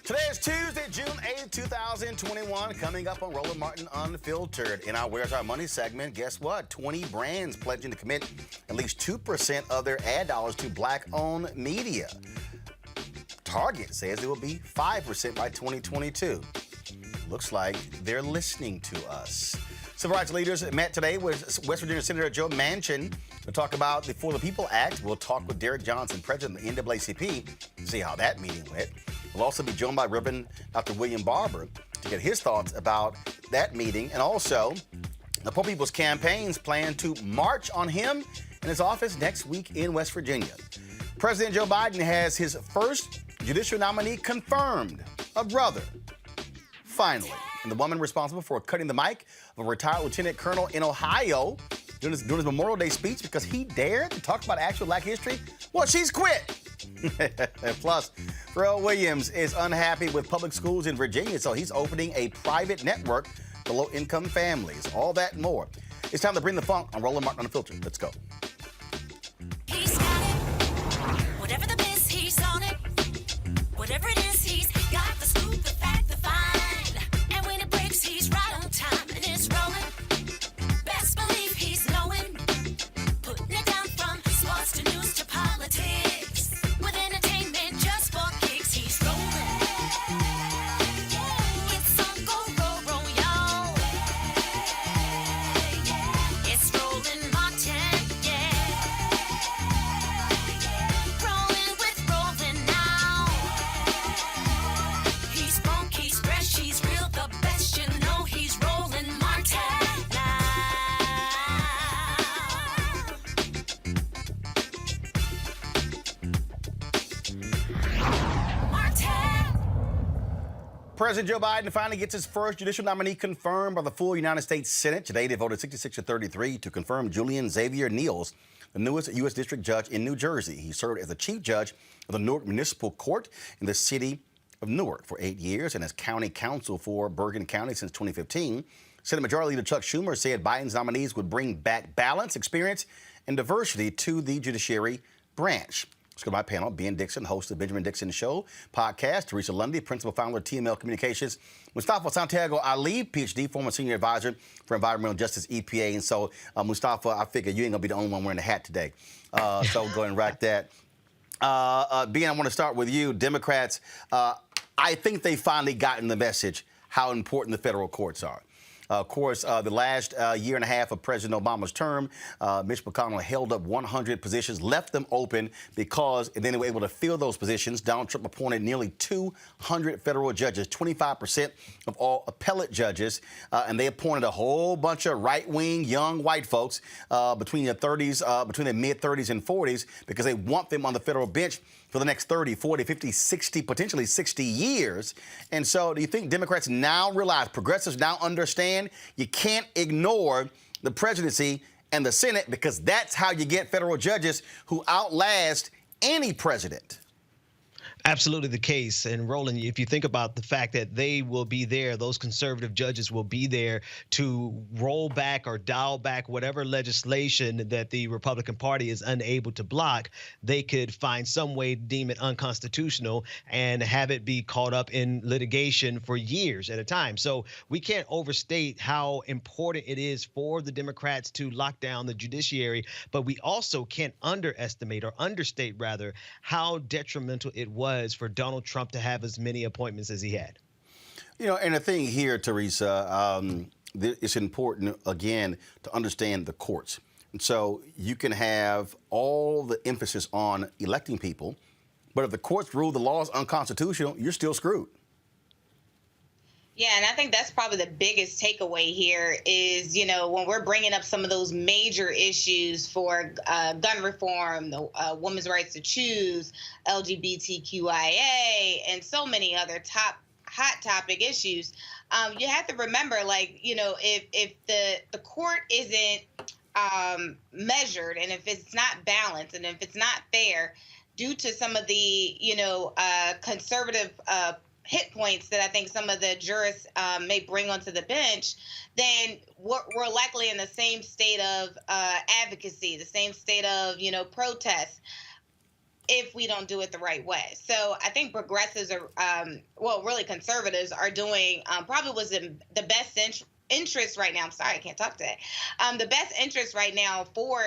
Today is Tuesday, June 8th, 2021. Coming up on Roland Martin Unfiltered. In our Where's Our Money segment, guess what? 20 brands pledging to commit at least 2% of their ad dollars to black-owned media. Target says it will be 5% by 2022. Looks like they're listening to us. Civil rights leaders met today with West Virginia Senator Joe Manchin to talk about the For the People Act. We'll talk with Derek Johnson, president of the NAACP, to see how that meeting went. We'll also be joined by Reverend Dr. William Barber to get his thoughts about that meeting. And also, the Poor People's Campaign's plan to march on him in his office next week in West Virginia. President Joe Biden has his first judicial nominee confirmed, a brother. Finally, and the woman responsible for cutting the mic of a retired lieutenant colonel in Ohio during his Memorial Day speech because he dared to talk about actual Black history, well, she's quit. Plus, Pharrell Williams is unhappy with public schools in Virginia, so he's opening a private network for low-income families. All that and more. It's time to bring the funk on Roland Martin Unfiltered. Let's go. He's got it. Whatever the biz, he's on it. Whatever it is, he's got the scoop, the fact, the find. And when it breaks, he's right on time and it's rolling. Best believe he's knowing. Putting it down from sports to news to politics. With entertainment just for kicks, he's rolling. It's on go, y'all. It's Roland Martin, yeah. Rolling with Roland now. He's funk, he's fresh, he's real, the best, you know he's Roland Martin now. Martin. President Joe Biden finally gets his first judicial nominee confirmed by the full United States Senate. Today, they voted 66-33 to confirm Julian Xavier Niels, the newest U.S. District Judge in New Jersey. He served as the Chief Judge of the Newark Municipal Court in the city of Newark for 8 years and as County Counsel for Bergen County since 2015. Senate Majority Leader Chuck Schumer said Biden's nominees would bring back balance, experience, and diversity to the judiciary branch. Let's go to my panel. Ben Dixon, host of Benjamin Dixon Show podcast. Teresa Lundy, principal founder of TML Communications. Mustafa Santiago Ali, PhD, former senior advisor for environmental justice, EPA. And so, Mustafa, I figure you ain't going to be the only one wearing a hat today. So go ahead and rack that. Ben, I want to start with you. Democrats, I think they finally gotten the message how important the federal courts are. Of course, the last year and a half of President Obama's term, Mitch McConnell held up 100 positions, left them open because then they were able to fill those positions. Donald Trump appointed nearly 200 federal judges, 25% of all appellate judges, and they appointed a whole bunch of right-wing young white folks between their mid-30s and 40s because they want them on the federal bench for the next 30, 40, 50, 60, potentially 60 years. And so do you think Democrats now realize, progressives now understand you can't ignore the presidency and the Senate because that's how you get federal judges who outlast any president? Absolutely the case. And Roland, if you think about the fact that they will be there, those conservative judges will be there to roll back or dial back whatever legislation that the Republican Party is unable to block, they could find some way to deem it unconstitutional and have it be caught up in litigation for years at a time. So we can't overstate how important it is for the Democrats to lock down the judiciary, but we also can't underestimate or understate rather how detrimental it was for Donald Trump to have as many appointments as he had. You know, and the thing here, Teresa, it's important, again, to understand the courts. And so you can have all the emphasis on electing people, but if the courts rule the law is unconstitutional, you're still screwed. Yeah, and I think that's probably the biggest takeaway here is, you know, when we're bringing up some of those major issues for gun reform, the women's rights to choose, LGBTQIA, and so many other hot topic issues, you have to remember, like, you know, if the court isn't measured and if it's not balanced and if it's not fair due to some of the, you know, conservative hit points that I think some of the jurists may bring onto the bench, then we're likely in the same state of advocacy, the same state of, you know, protest. if we don't do it the right way. So I think progressives are, really conservatives are doing probably was in the best interest right now. I'm sorry, I can't talk today. The best interest right now for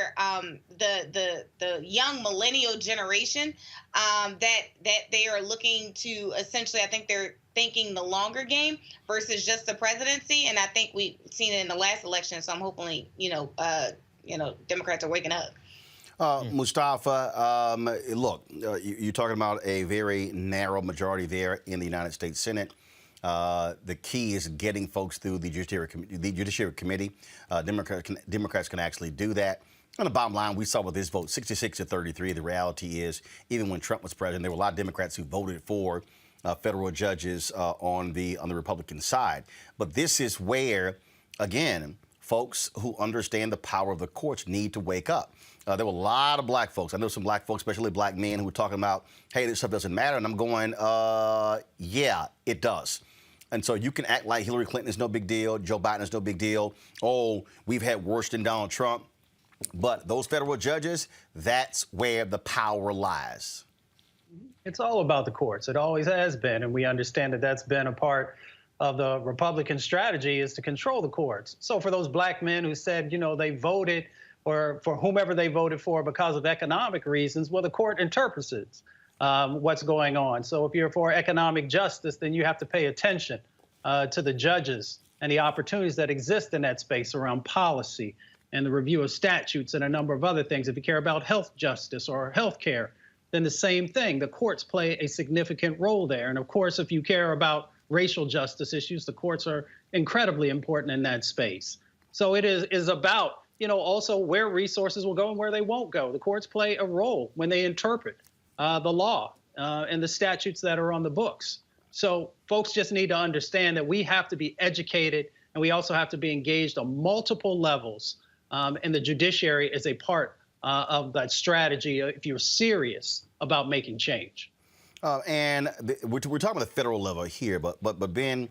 the young millennial generation, that they are looking to essentially, I think they're thinking the longer game versus just the presidency. And I think we've seen it in the last election. So I'm hoping, Democrats are waking up. Mustafa, look, you're talking about a very narrow majority there in the United States Senate. The key is getting folks through the Judiciary Committee. Democrats can actually do that. On the bottom line, we saw with this vote, 66-33. The reality is, even when Trump was president, there were a lot of Democrats who voted for federal judges on the Republican side. But this is where, again, folks who understand the power of the courts need to wake up. There were a lot of black folks. I know some black folks, especially black men, who were talking about, hey, this stuff doesn't matter. And I'm going, yeah, it does. And so you can act like Hillary Clinton is no big deal, Joe Biden is no big deal. Oh, we've had worse than Donald Trump. But those federal judges, that's where the power lies. It's all about the courts. It always has been. And we understand that that's been a part of the Republican strategy, is to control the courts. So for those black men who said, they voted or for whomever they voted for because of economic reasons, well, the court interprets what's going on. So if you're for economic justice, then you have to pay attention to the judges and the opportunities that exist in that space around policy and the review of statutes and a number of other things. If you care about health justice or health care, then the same thing. The courts play a significant role there. And of course, if you care about racial justice issues, the courts are incredibly important in that space. So it is about, also where resources will go and where they won't go. The courts play a role when they interpret the law and the statutes that are on the books. So folks just need to understand that we have to be educated, and we also have to be engaged on multiple levels. And the judiciary is a part of that strategy if you're serious about making change. We're talking about the federal level here, but Ben,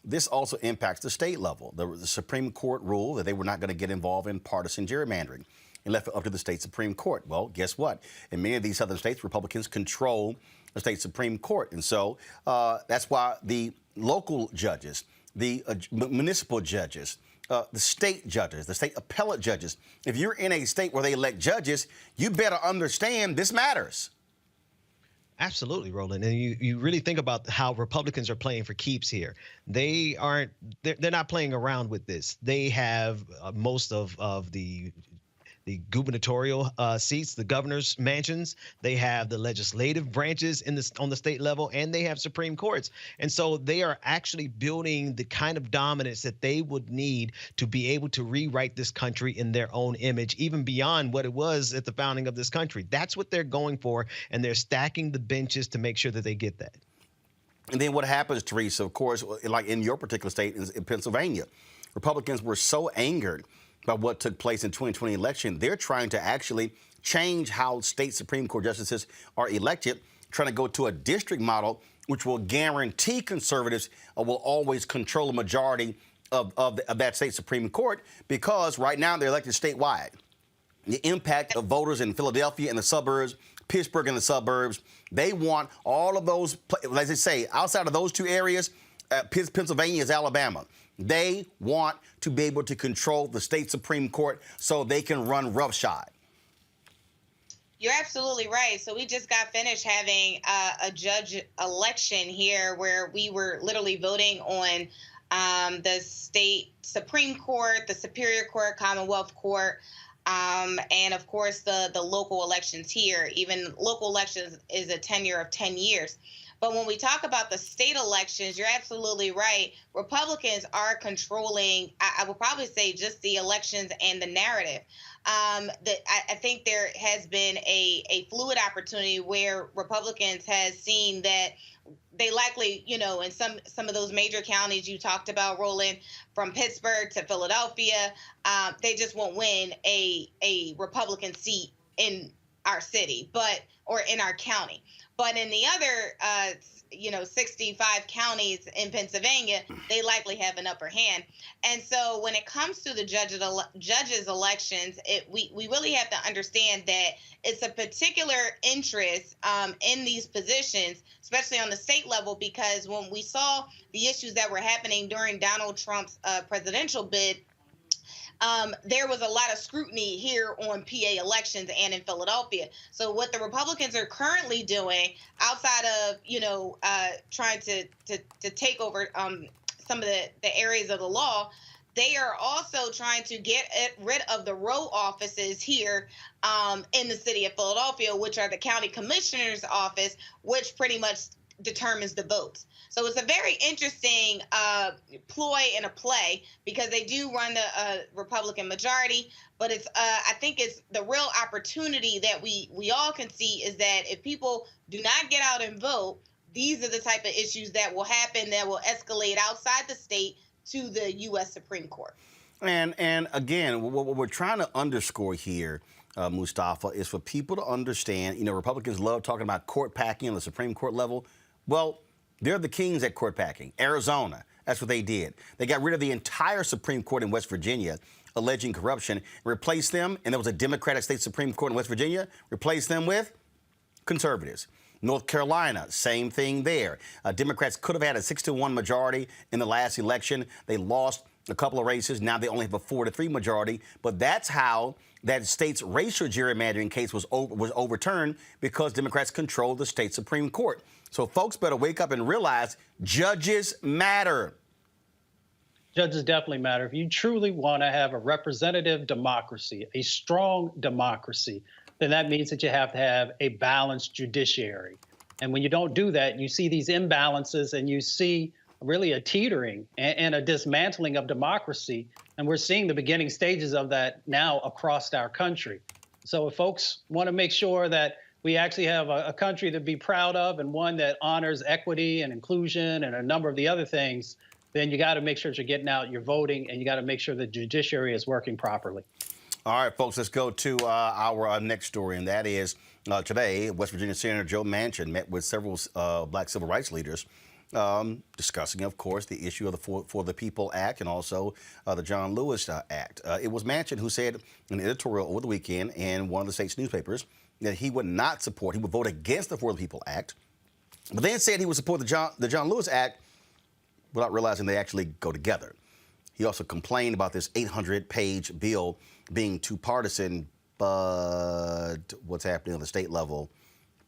this also impacts the state level. The Supreme Court ruled that they were not going to get involved in partisan gerrymandering and left it up to the state Supreme Court. Well, guess what? In many of these southern states, Republicans control the state Supreme Court. And so that's why the local judges, the municipal judges, the state judges, the state appellate judges, if you're in a state where they elect judges, you better understand this matters. Absolutely, Roland. And you really think about how Republicans are playing for keeps here. They're not playing around with this. They have most of the gubernatorial seats, the governor's mansions. They have the legislative branches on the state level, and they have Supreme Courts. And so they are actually building the kind of dominance that they would need to be able to rewrite this country in their own image, even beyond what it was at the founding of this country. That's what they're going for, and they're stacking the benches to make sure that they get that. And then what happens, Teresa, of course, like in your particular state in Pennsylvania, Republicans were so angered by what took place in 2020 election, they're trying to actually change how state Supreme Court justices are elected, trying to go to a district model, which will guarantee conservatives will always control a majority of that state Supreme Court, because right now they're elected statewide. The impact of voters in Philadelphia and the suburbs, Pittsburgh and the suburbs, they want all of those, as they say, outside of those two areas, Pennsylvania is Alabama. They want to be able to control the state Supreme Court so they can run roughshod. You're absolutely right. So we just got finished having a judge election here where we were literally voting on the state Supreme Court, the Superior Court, Commonwealth Court, and of course the local elections here. Even local elections is a tenure of 10 years. But when we talk about the state elections, you're absolutely right. Republicans are controlling, I would probably say, just the elections and the narrative. I think there has been a fluid opportunity where Republicans has seen that they likely, in some of those major counties you talked about, Roland, from Pittsburgh to Philadelphia, they just won't win a Republican seat in our city, or in our county. But in the other, 65 counties in Pennsylvania, they likely have an upper hand. And so when it comes to the judges elections, we really have to understand that it's a particular interest in these positions, especially on the state level, because when we saw the issues that were happening during Donald Trump's presidential bid, there was a lot of scrutiny here on PA elections and in Philadelphia. So what the Republicans are currently doing, outside of trying to take over some of the areas of the law, they are also trying to get rid of the row offices here in the city of Philadelphia, which are the county commissioner's office, which pretty much determines the votes. So it's a very interesting ploy and a play, because they do run the Republican majority. But it's I think it's the real opportunity that we all can see is that if people do not get out and vote, these are the type of issues that will happen, that will escalate outside the state to the U.S. Supreme Court. And again, what we're trying to underscore here, Mustafa, is for people to understand, Republicans love talking about court packing on the Supreme Court level. Well, they're the kings at court packing. Arizona, that's what they did. They got rid of the entire Supreme Court in West Virginia, alleging corruption, replaced them, and there was a Democratic state Supreme Court in West Virginia, replaced them with conservatives. North Carolina, same thing there. Democrats could have had a 6-1 majority in the last election. They lost a couple of races. Now they only have a 4-3 majority. But that's how that state's racial gerrymandering case was overturned, because Democrats controlled the state Supreme Court. So folks better wake up and realize judges matter. Judges definitely matter. If you truly want to have a representative democracy, a strong democracy, then that means that you have to have a balanced judiciary. And when you don't do that, you see these imbalances, and you see really a teetering and a dismantling of democracy. And we're seeing the beginning stages of that now across our country. So if folks want to make sure that we actually have a country to be proud of, and one that honors equity and inclusion and a number of the other things, then you got to make sure that you're getting out, you're voting, and you got to make sure the judiciary is working properly. All right, folks, let's go to our next story, and that is today, West Virginia Senator Joe Manchin met with several black civil rights leaders, discussing, of course, the issue of the For the People Act and also the John Lewis Act. It was Manchin who said in an editorial over the weekend in one of the state's newspapers that he would not support, he would vote against the For the People Act, but then said he would support the John Lewis Act without realizing they actually go together. He also complained about this 800-page bill being too partisan, but what's happening on the state level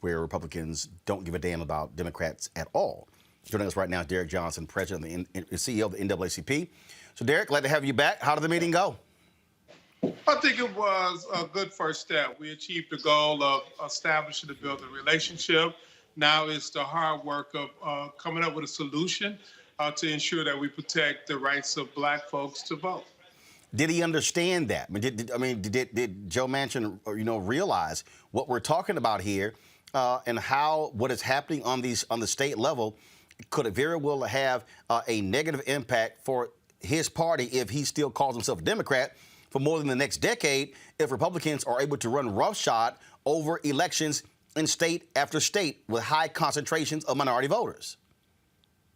where Republicans don't give a damn about Democrats at all. Joining us right now is Derek Johnson, President and CEO of the NAACP. So, Derek, glad to have you back. How did the meeting go? I think it was a good first step. We achieved the goal of establishing and building a relationship. Now it's the hard work of coming up with a solution to ensure that we protect the rights of black folks to vote. Did he understand that? Did Joe Manchin, realize what we're talking about here, and how what is happening on the state level could very well have a negative impact for his party if he still calls himself a Democrat for more than the next decade, if Republicans are able to run roughshod over elections in state after state with high concentrations of minority voters?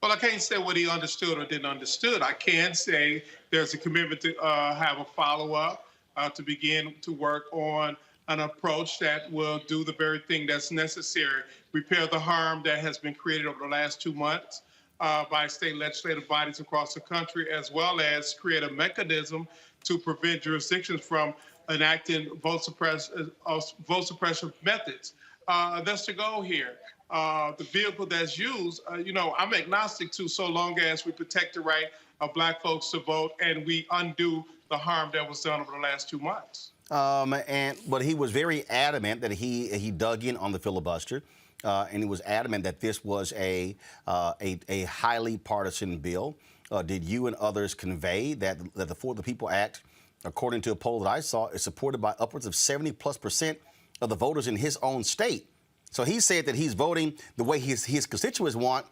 Well, I can't say what he understood or didn't understood. I can say there's a commitment to have a follow-up, to begin to work on an approach that will do the very thing that's necessary, repair the harm that has been created over the last 2 months by state legislative bodies across the country, as well as create a mechanism to prevent jurisdictions from enacting vote suppression methods. That's the goal here. The vehicle that's used, I'm agnostic to, so long as we protect the right of black folks to vote and we undo the harm that was done over the last 2 months. But he was very adamant that he dug in on the filibuster, and he was adamant that this was a highly partisan bill. Did you and others convey that the For the People Act, according to a poll that I saw, is supported by upwards of 70+% of the voters in his own state? So he said that he's voting the way his constituents want,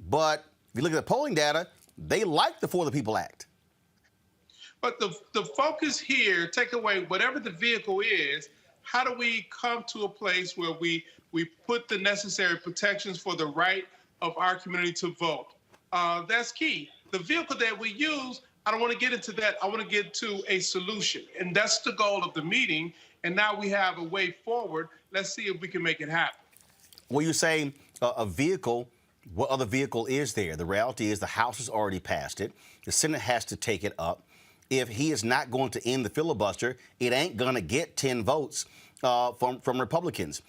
but if you look at the polling data, they like the For the People Act. But the focus here, take away whatever the vehicle is, how do we come to a place where we put the necessary protections for the right of our community to vote. That's key. The vehicle that we use, I don't want to get into that. I want to get to a solution. And that's the goal of the meeting. And now we have a way forward. Let's see if we can make it happen. Well, you say a vehicle. What other vehicle is there? The reality is the House has already passed it. The Senate has to take it up. If he is not going to end the filibuster, it ain't going to get 10 votes from Republicans.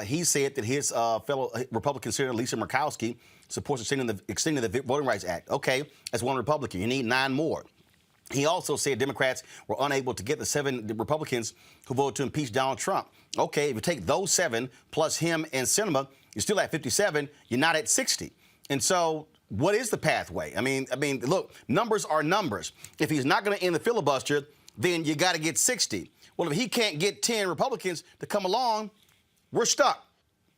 He said that his fellow Republican Senator Lisa Murkowski supports extending the Voting Rights Act. Okay, that's one Republican. You need 9 more. He also said Democrats were unable to get the 7 Republicans who voted to impeach Donald Trump. Okay, if you take those 7 plus him and Sinema, you're still at 57. You're not at 60. And so what is the pathway? I mean, look, numbers are numbers. If he's not going to end the filibuster, then you got to get 60. Well, if he can't get 10 Republicans to come along, we're stuck.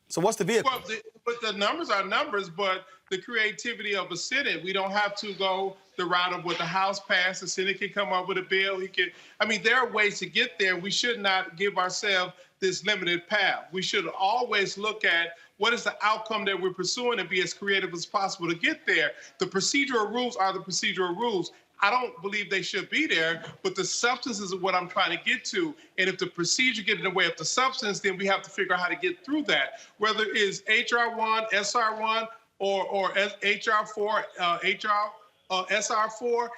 So what's the vehicle? Well, but the numbers are numbers, but the creativity of a Senate, we don't have to go the route of what the House passed. The Senate can come up with a bill. There are ways to get there. We should not give ourselves this limited path. We should always look at what is the outcome that we're pursuing and be as creative as possible to get there. The procedural rules are the procedural rules. I don't believe they should be there, but the substance is what I'm trying to get to. And if the procedure gets in the way of the substance, then we have to figure out how to get through that. Whether it's HR1, SR1, or HR4, SR4,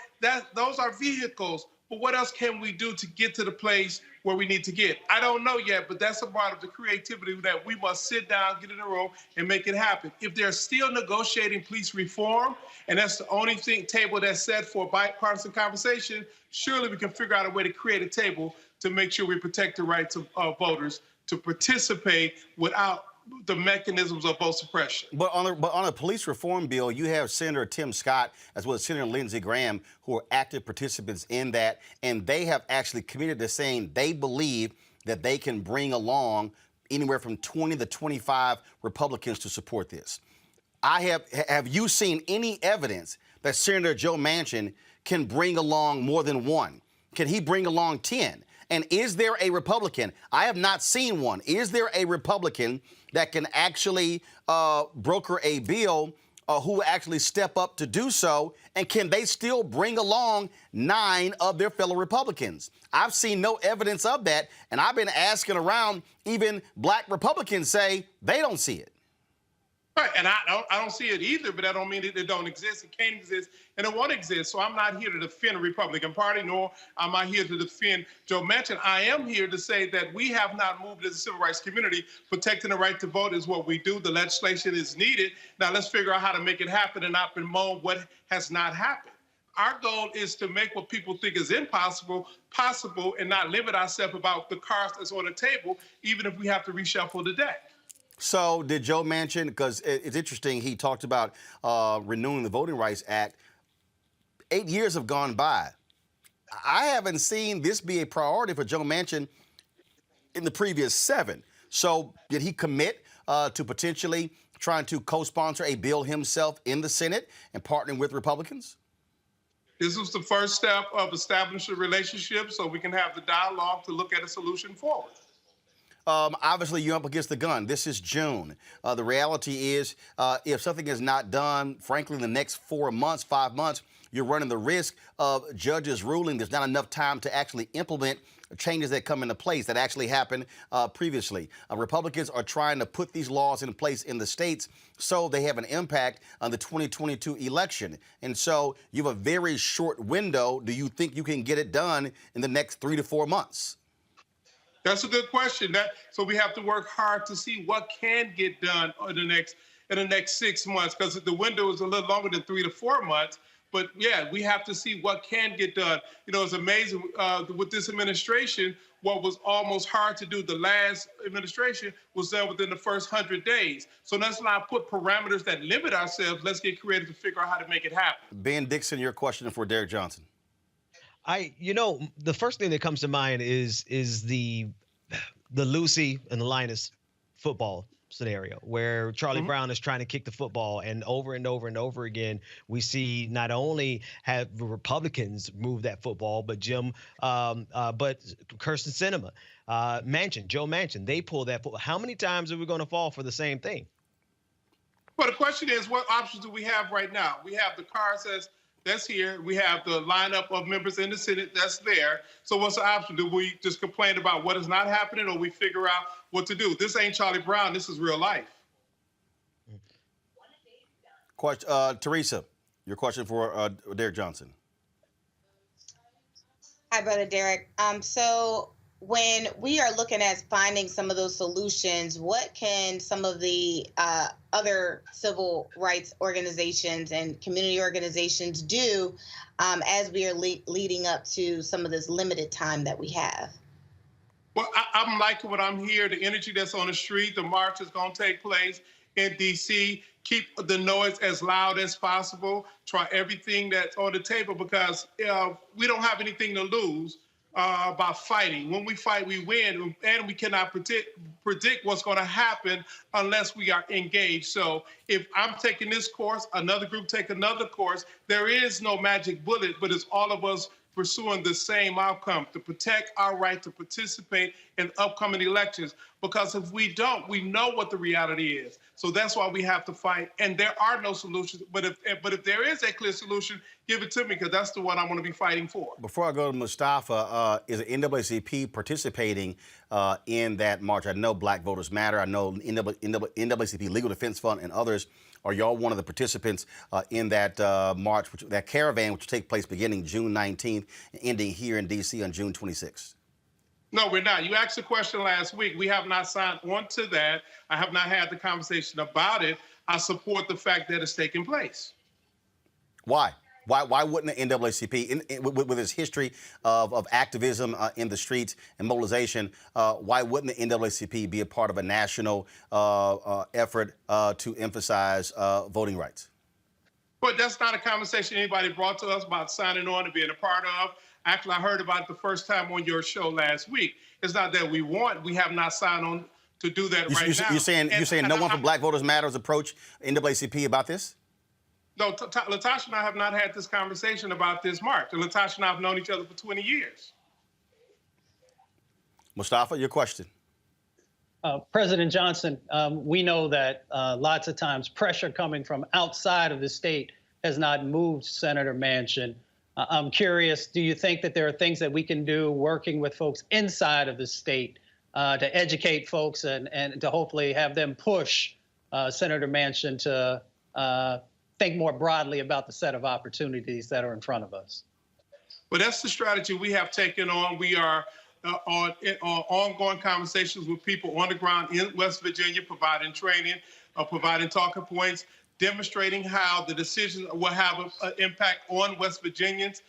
those are vehicles. But what else can we do to get to the place where we need to get? I don't know yet, but that's a part of the creativity that we must sit down, get in a room, and make it happen. If they're still negotiating police reform, and that's the only table that's set for bipartisan conversation, surely we can figure out a way to create a table to make sure we protect the rights of voters to participate without the mechanisms of vote suppression. But on a police reform bill, you have Senator Tim Scott as well as Senator Lindsey Graham, who are active participants in that, and they have actually committed to saying they believe that they can bring along anywhere from 20 to 25 Republicans to support this. Have you seen any evidence that Senator Joe Manchin can bring along more than one? Can he bring along 10? And is there a Republican? I have not seen one. Is there a Republican that can actually broker a bill who will actually step up to do so? And can they still bring along 9 of their fellow Republicans? I've seen no evidence of that. And I've been asking around, even black Republicans say they don't see it. Right, and I don't see it either, but that don't mean it don't exist. It can't exist, and it won't exist. So I'm not here to defend the Republican Party, nor am I here to defend Joe Manchin. I am here to say that we have not moved as a civil rights community. Protecting the right to vote is what we do. The legislation is needed. Now let's figure out how to make it happen and not bemoan what has not happened. Our goal is to make what people think is impossible possible and not limit ourselves about the cards that's on the table, even if we have to reshuffle the deck. So did Joe Manchin, because it's interesting, he talked about renewing the Voting Rights Act. 8 years have gone by. I haven't seen this be a priority for Joe Manchin in the previous 7. So did he commit to potentially trying to co-sponsor a bill himself in the Senate and partnering with Republicans? This was the first step of establishing a relationship so we can have the dialogue to look at a solution forward. Obviously, you're up against the gun. This is June. The reality is, if something is not done, frankly, in the next 4 months, 5 months, you're running the risk of judges ruling there's not enough time to actually implement changes that come into place that actually happened previously. Republicans are trying to put these laws in place in the states so they have an impact on the 2022 election. And so you have a very short window. Do you think you can get it done in the next 3 to 4 months? That's a good question. So we have to work hard to see what can get done in the next 6 months, because the window is a little longer than 3 to 4 months. But yeah, we have to see what can get done. You know, it's amazing with this administration. What was almost hard to do the last administration was done within the first 100 days. So let's not put parameters that limit ourselves. Let's get creative to figure out how to make it happen. Ben Dixon, your question for Derek Johnson. The first thing that comes to mind is the Lucy and the Linus football scenario where Charlie Brown is trying to kick the football, and over again we see not only have the Republicans move that football, but but Kirsten Sinema, Joe Manchin, they pull that football. How many times are we going to fall for the same thing? Well, the question is, what options do we have right now? We have the cars that's here. We have the lineup of members in the Senate that's there. So what's the option? Do we just complain about what is not happening, or we figure out what to do? This ain't Charlie Brown. This is real life. Teresa, your question for Derek Johnson. Hi, Brother Derek. So when we are looking at finding some of those solutions, what can some of the other civil rights organizations and community organizations do as we are leading up to some of this limited time that we have? Well, I'm liking what I'm hearing, the energy that's on the street. The march is going to take place in D.C. Keep the noise as loud as possible. Try everything that's on the table, because we don't have anything to lose by fighting. When we fight, we win, and we cannot predict what's going to happen unless we are engaged. So if I'm taking this course, another group take another course, there is no magic bullet, but it's all of us pursuing the same outcome, to protect our right to participate in upcoming elections. Because if we don't, we know what the reality is. So that's why we have to fight. And there are no solutions. But if there is a clear solution, give it to me, because that's the one I want to be fighting for. Before I go to Mustafa, is the NAACP participating in that march? I know Black Voters Matter. I know NAACP Legal Defense Fund and others. Are y'all one of the participants in that march, that caravan, which will take place beginning June 19th, ending here in D.C. on June 26th? No, we're not. You asked a question last week. We have not signed on to that. I have not had the conversation about it. I support the fact that it's taking place. Why? Why wouldn't the NAACP, with its history of activism in the streets and mobilization, why wouldn't the NAACP be a part of a national effort to emphasize voting rights? But that's not a conversation anybody brought to us about signing on and being a part of. Actually, I heard about it the first time on your show last week. It's not that we have not signed on to do that right now. You're saying no one from Black Voters Matter has approached NAACP about this? No, Latasha and I have not had this conversation about this march. And Latasha and I have known each other for 20 years. Mustafa, your question. President Johnson, we know that lots of times pressure coming from outside of the state has not moved Senator Manchin. I'm curious, do you think that there are things that we can do working with folks inside of the state to educate folks and to hopefully have them push Senator Manchin to think more broadly about the set of opportunities that are in front of us? Well, that's the strategy we have taken on. We are on ongoing conversations with people on the ground in West Virginia, providing training, providing talking points, demonstrating how the decisions will have an impact on West Virginians.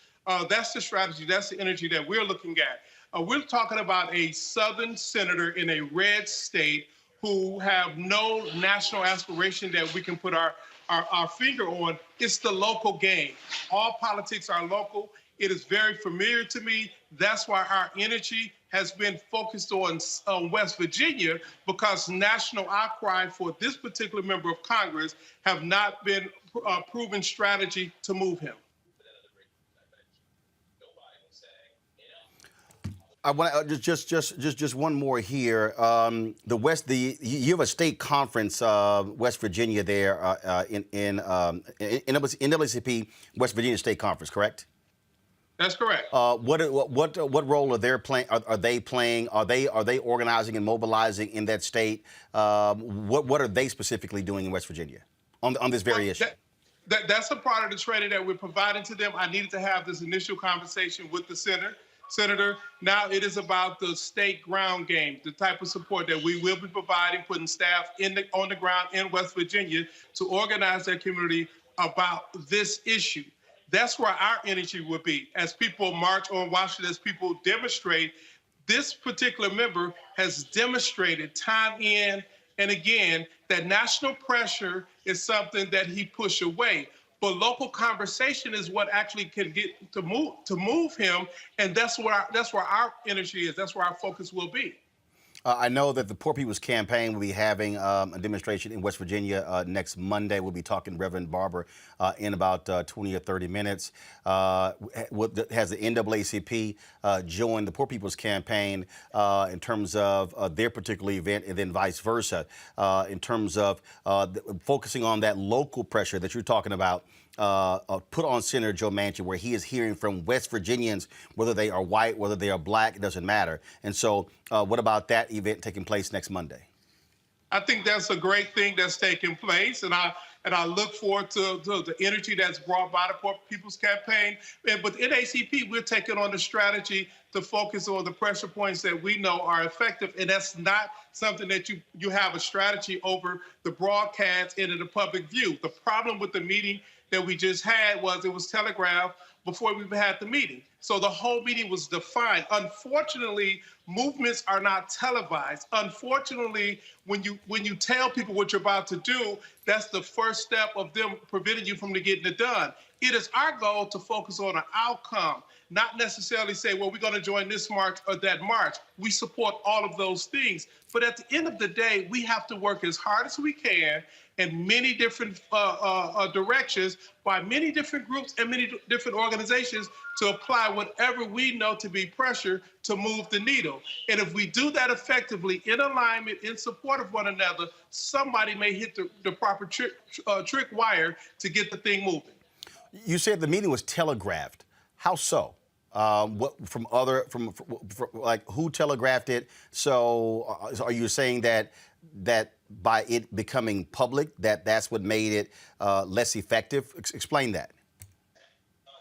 That's the strategy. That's the energy that we're looking at. We're talking about a Southern senator in a red state who have no national aspiration that we can put our finger on. It's the local game. All politics are local. It is very familiar to me. That's why our energy has been focused on West Virginia, because national outcry for this particular member of Congress have not been a proven strategy to move him. I want just one more here. You have a state conference, West Virginia, there in NAACP West Virginia State Conference, correct? That's correct. What role are they playing? Are they playing? Are they organizing and mobilizing in that state? What are they specifically doing in West Virginia on this very issue? That's a part of the training that we're providing to them. I needed to have this initial conversation with the Senator. Now it is about the state ground game, the type of support that we will be providing, putting staff on the ground in West Virginia to organize their community about this issue. That's where our energy will be. As people march on Washington, as people demonstrate, this particular member has demonstrated time in and again that national pressure is something that he pushed away. But local conversation is what actually can get to move him, and that's where our energy is. That's where our focus will be. I know that the Poor People's Campaign will be having a demonstration in West Virginia next Monday. We'll be talking to Reverend Barber in about 20 or 30 minutes. Has the NAACP joined the Poor People's Campaign in terms of their particular event, and then vice versa, in terms of focusing on that local pressure that you're talking about? Put on Senator Joe Manchin, where he is hearing from West Virginians, whether they are white, whether they are black, it doesn't matter. And so what about that event taking place next Monday? I think that's a great thing that's taking place, and I look forward to the energy that's brought by the Poor People's Campaign. And with NAACP, we're taking on the strategy to focus on the pressure points that we know are effective, and that's not something that you have a strategy over the broadcast into the public view. The problem with the meeting that we just had was it was telegraphed before we had the meeting. So the whole meeting was defined. Unfortunately, movements are not televised. Unfortunately, when you tell people what you're about to do, that's the first step of them preventing you from getting it done. It is our goal to focus on an outcome, not necessarily say, well, we're going to join this march or that march. We support all of those things. But at the end of the day, we have to work as hard as we can in many different directions by many different groups and many different organizations to apply whatever we know to be pressure to move the needle. And if we do that effectively, in alignment, in support of one another, somebody may hit the proper trick wire to get the thing moving. You said the meeting was telegraphed. How so? What from like who telegraphed it? So are you saying that by it becoming public, that's what made it less effective? Explain that.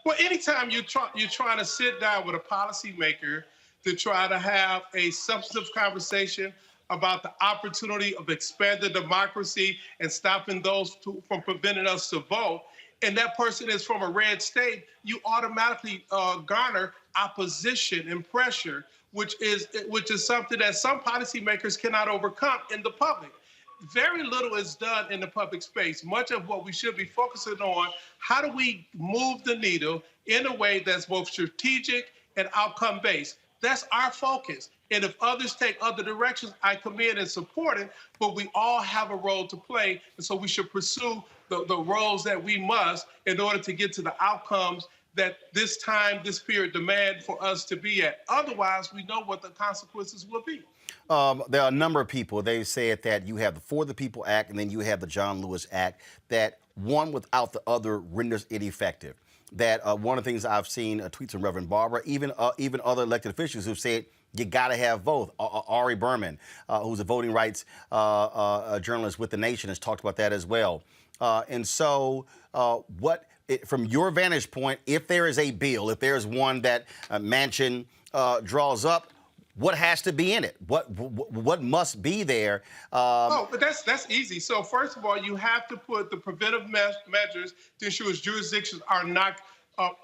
Well, anytime you're trying to sit down with a policymaker to try to have a substantive conversation about the opportunity of expanded democracy and stopping those from preventing us to vote, and that person is from a red state, you automatically garner opposition and pressure, which is something that some policymakers cannot overcome in the public. Very little is done in the public space. Much of what we should be focusing on, how do we move the needle in a way that's both strategic and outcome-based? That's our focus. And if others take other directions, I commend and support it, but we all have a role to play. And so we should pursue the roles that we must in order to get to the outcomes that this time, this period demand for us to be at. Otherwise, we know what the consequences will be. There are a number of people, they said that you have the For the People Act and then you have the John Lewis Act, that one without the other renders it effective. That one of the things I've seen tweets from Reverend Barber, even other elected officials who've said you got to have both. Ari Berman, who's a voting rights journalist with The Nation, has talked about that as well. And so from your vantage point, if there is a bill, if there is one that Manchin draws up, what has to be in it? What must be there? But that's easy. So first of all, you have to put the preventive measures to ensure jurisdictions are not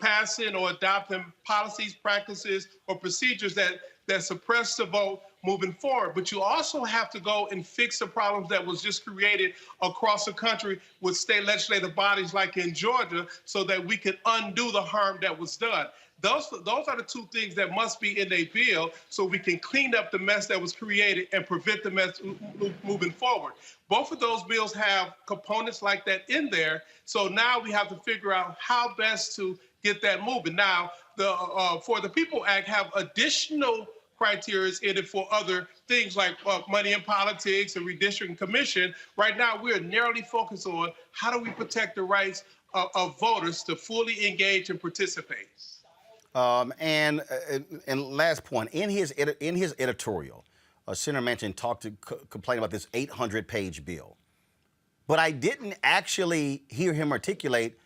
passing or adopting policies, practices, or procedures that suppress the vote moving forward. But you also have to go and fix the problems that was just created across the country with state legislative bodies like in Georgia so that we can undo the harm that was done. Those are the two things that must be in a bill so we can clean up the mess that was created and prevent the mess moving forward. Both of those bills have components like that in there. So now we have to figure out how best to get that moving. Now, the For the People Act have additional criteria in it for other things like money in politics and redistricting commission. Right now, we're narrowly focused on how do we protect the rights of voters to fully engage and participate. And last point, in his editorial, Senator Manchin complained about this 800-page bill. But I didn't actually hear him articulate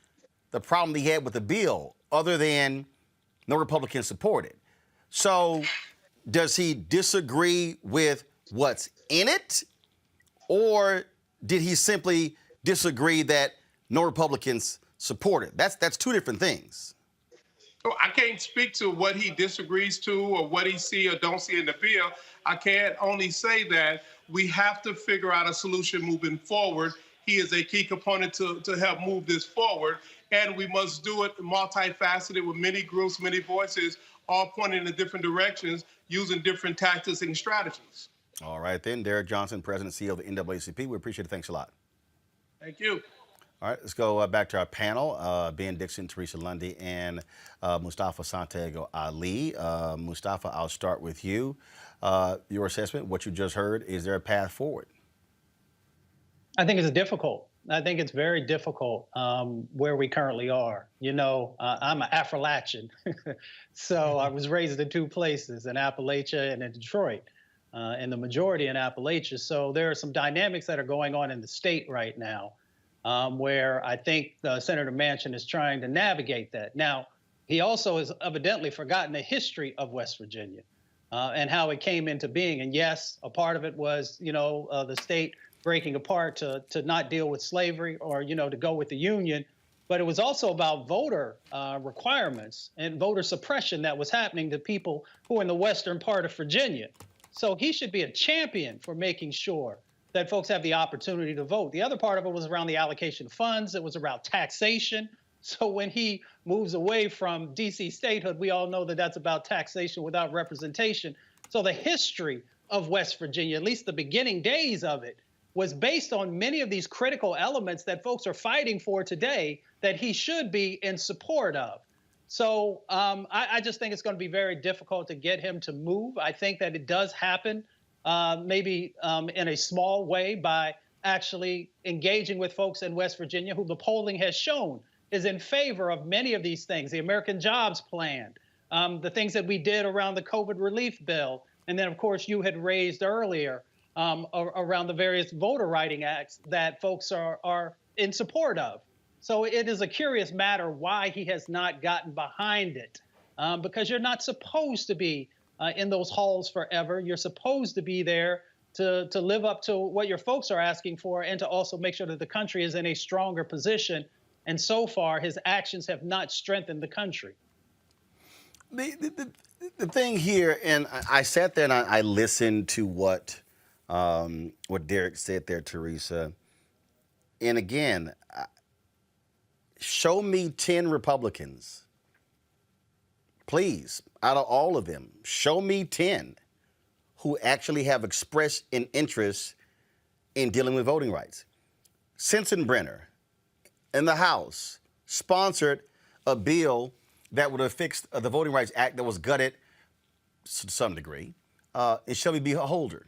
the problem he had with the bill, other than no Republicans support it. So does he disagree with what's in it? Or did he simply disagree that no Republicans support it? That's two different things. I can't speak to what he disagrees to or what he see or don't see in the bill. I can only say that we have to figure out a solution moving forward. He is a key component to help move this forward. And we must do it multifaceted with many groups, many voices, all pointing in different directions, using different tactics and strategies. All right, then. Derek Johnson, President and CEO of the NAACP. We appreciate it. Thanks a lot. Thank you. All right, let's go back to our panel. Ben Dixon, Teresa Lundy, and Mustafa Santiago Ali. Mustafa, I'll start with you. Your assessment, what you just heard, is there a path forward? I think it's difficult. I think it's very difficult where we currently are. You know, I'm an Appalachian, so I was raised in two places, in Appalachia and in Detroit, and the majority in Appalachia. So there are some dynamics that are going on in the state right now where I think Senator Manchin is trying to navigate that. Now, he also has evidently forgotten the history of West Virginia and how it came into being. And yes, a part of it was, you know, the state breaking apart to not deal with slavery or, you know, to go with the Union. But it was also about voter requirements and voter suppression that was happening to people who are in the western part of Virginia. So he should be a champion for making sure that folks have the opportunity to vote. The other part of it was around the allocation of funds. It was around taxation. So when he moves away from D.C. statehood, we all know that that's about taxation without representation. So the history of West Virginia, at least the beginning days of it, was based on many of these critical elements that folks are fighting for today that he should be in support of. So I just think it's going to be very difficult to get him to move. I think that it does happen maybe in a small way by actually engaging with folks in West Virginia who the polling has shown is in favor of many of these things, the American Jobs Plan, the things that we did around the COVID relief bill, and then, of course, you had raised earlier around the various voter writing acts that folks are in support of. So it is a curious matter why he has not gotten behind it, because you're not supposed to be in those halls forever. You're supposed to be there to live up to what your folks are asking for and to also make sure that the country is in a stronger position. And so far, his actions have not strengthened the country. The thing here, and I sat there and I listened to what Derek said there, Teresa. And again, show me 10 Republicans, please, out of all of them, show me 10 who actually have expressed an interest in dealing with voting rights. Sensenbrenner in the House sponsored a bill that would have fixed the Voting Rights Act that was gutted to some degree. And Shelby B. Holder.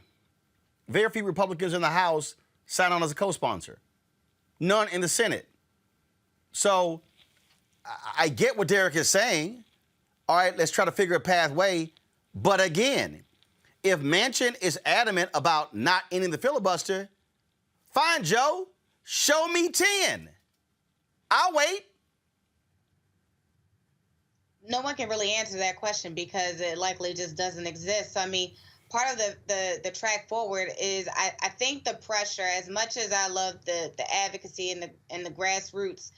Very few Republicans in the House signed on as a co-sponsor. None in the Senate. So I get what Derek is saying. All right, let's try to figure a pathway. But again, if Manchin is adamant about not ending the filibuster, fine, Joe, show me 10. I'll wait. No one can really answer that question because it likely just doesn't exist. I mean, part of the track forward is I think the pressure, as much as I love the advocacy and the grassroots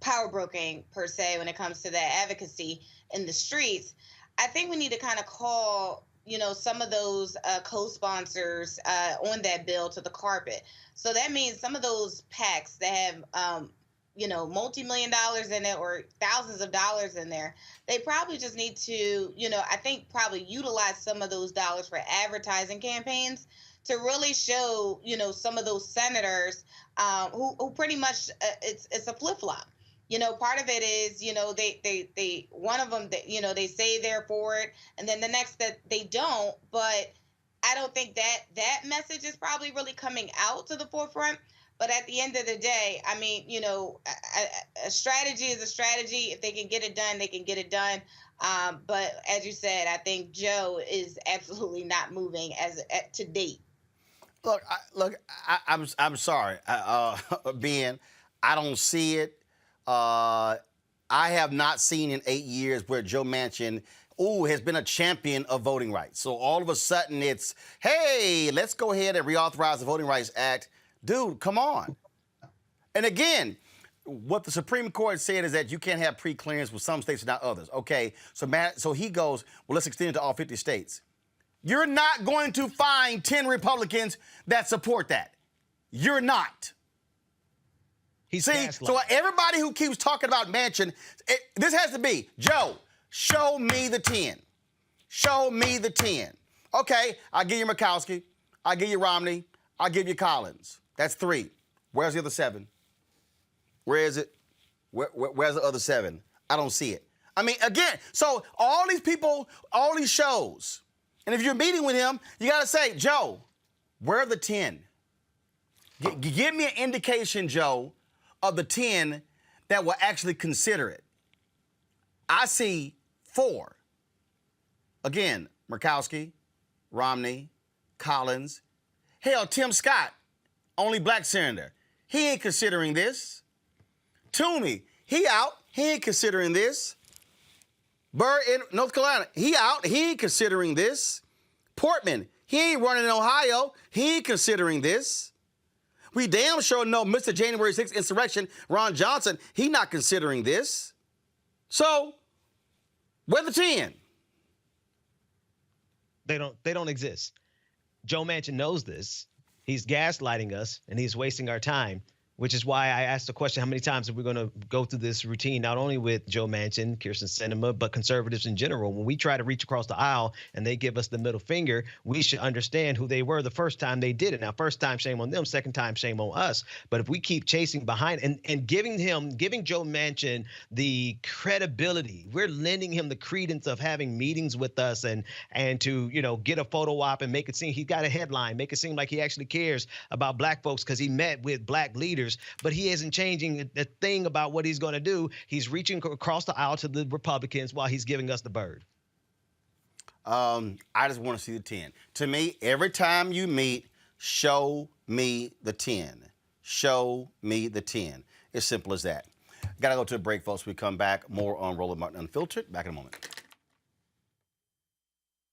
power broking per se when it comes to that advocacy in the streets, I think we need to kind of call some of those co-sponsors on that bill to the carpet. So that means some of those PACs that have multi-million dollars in it or thousands of dollars in there, they probably just need to, I think probably utilize some of those dollars for advertising campaigns to really show, some of those senators who pretty much it's a flip-flop. Part of it is, they one of them, they say they're for it, and then the next that they don't. But I don't think that message is probably really coming out to the forefront. But at the end of the day, I mean, a strategy is a strategy. If they can get it done, they can get it done. But as you said, I think Joe is absolutely not moving to date. I'm sorry, Ben. I don't see it. I have not seen in 8 years where Joe Manchin has been a champion of voting rights. So all of a sudden it's, hey, let's go ahead and reauthorize the Voting Rights Act. Dude, come on. And again, what the Supreme Court said is that you can't have pre-clearance with some states and not others. Okay, so he goes, well, let's extend it to all 50 states. You're not going to find 10 Republicans that support that. You're not. So everybody who keeps talking about Manchin, this has to be, Joe, show me the 10. Show me the 10. Okay, I'll give you Murkowski. I'll give you Romney. I'll give you Collins. That's 3. Where's the other 7? Where is it? Where's the other 7? I don't see it. I mean, again, so all these people, all these shows, and if you're meeting with him, you got to say, Joe, where are the 10? Give me an indication, Joe, of the 10 that will actually consider it. I see 4. Again, Murkowski, Romney, Collins. Hell, Tim Scott, only black senator. He ain't considering this. Toomey, he out. He ain't considering this. Burr in North Carolina, he out. He ain't considering this. Portman, he ain't running in Ohio. He ain't considering this. We damn sure know Mr. January 6th insurrection, Ron Johnson, he not considering this. So, where the 10? They don't exist. Joe Manchin knows this. He's gaslighting us, and he's wasting our time, which is why I asked the question, how many times are we going to go through this routine, not only with Joe Manchin, Kyrsten Sinema, but conservatives in general? When we try to reach across the aisle and they give us the middle finger, we should understand who they were the first time they did it. Now, first time, shame on them. Second time, shame on us. But if we keep chasing behind and giving Joe Manchin the credibility, we're lending him the credence of having meetings with us and to, get a photo op and make it seem he's got a headline, make it seem like he actually cares about black folks because he met with black leaders. But he isn't changing a thing about what he's going to do. He's reaching across the aisle to the Republicans while he's giving us the bird. I just want to see the 10. To me, every time you meet, show me the 10. Show me the 10. It's simple as that. Got to go to a break, folks. We come back. More on Roland Martin Unfiltered. Back in a moment.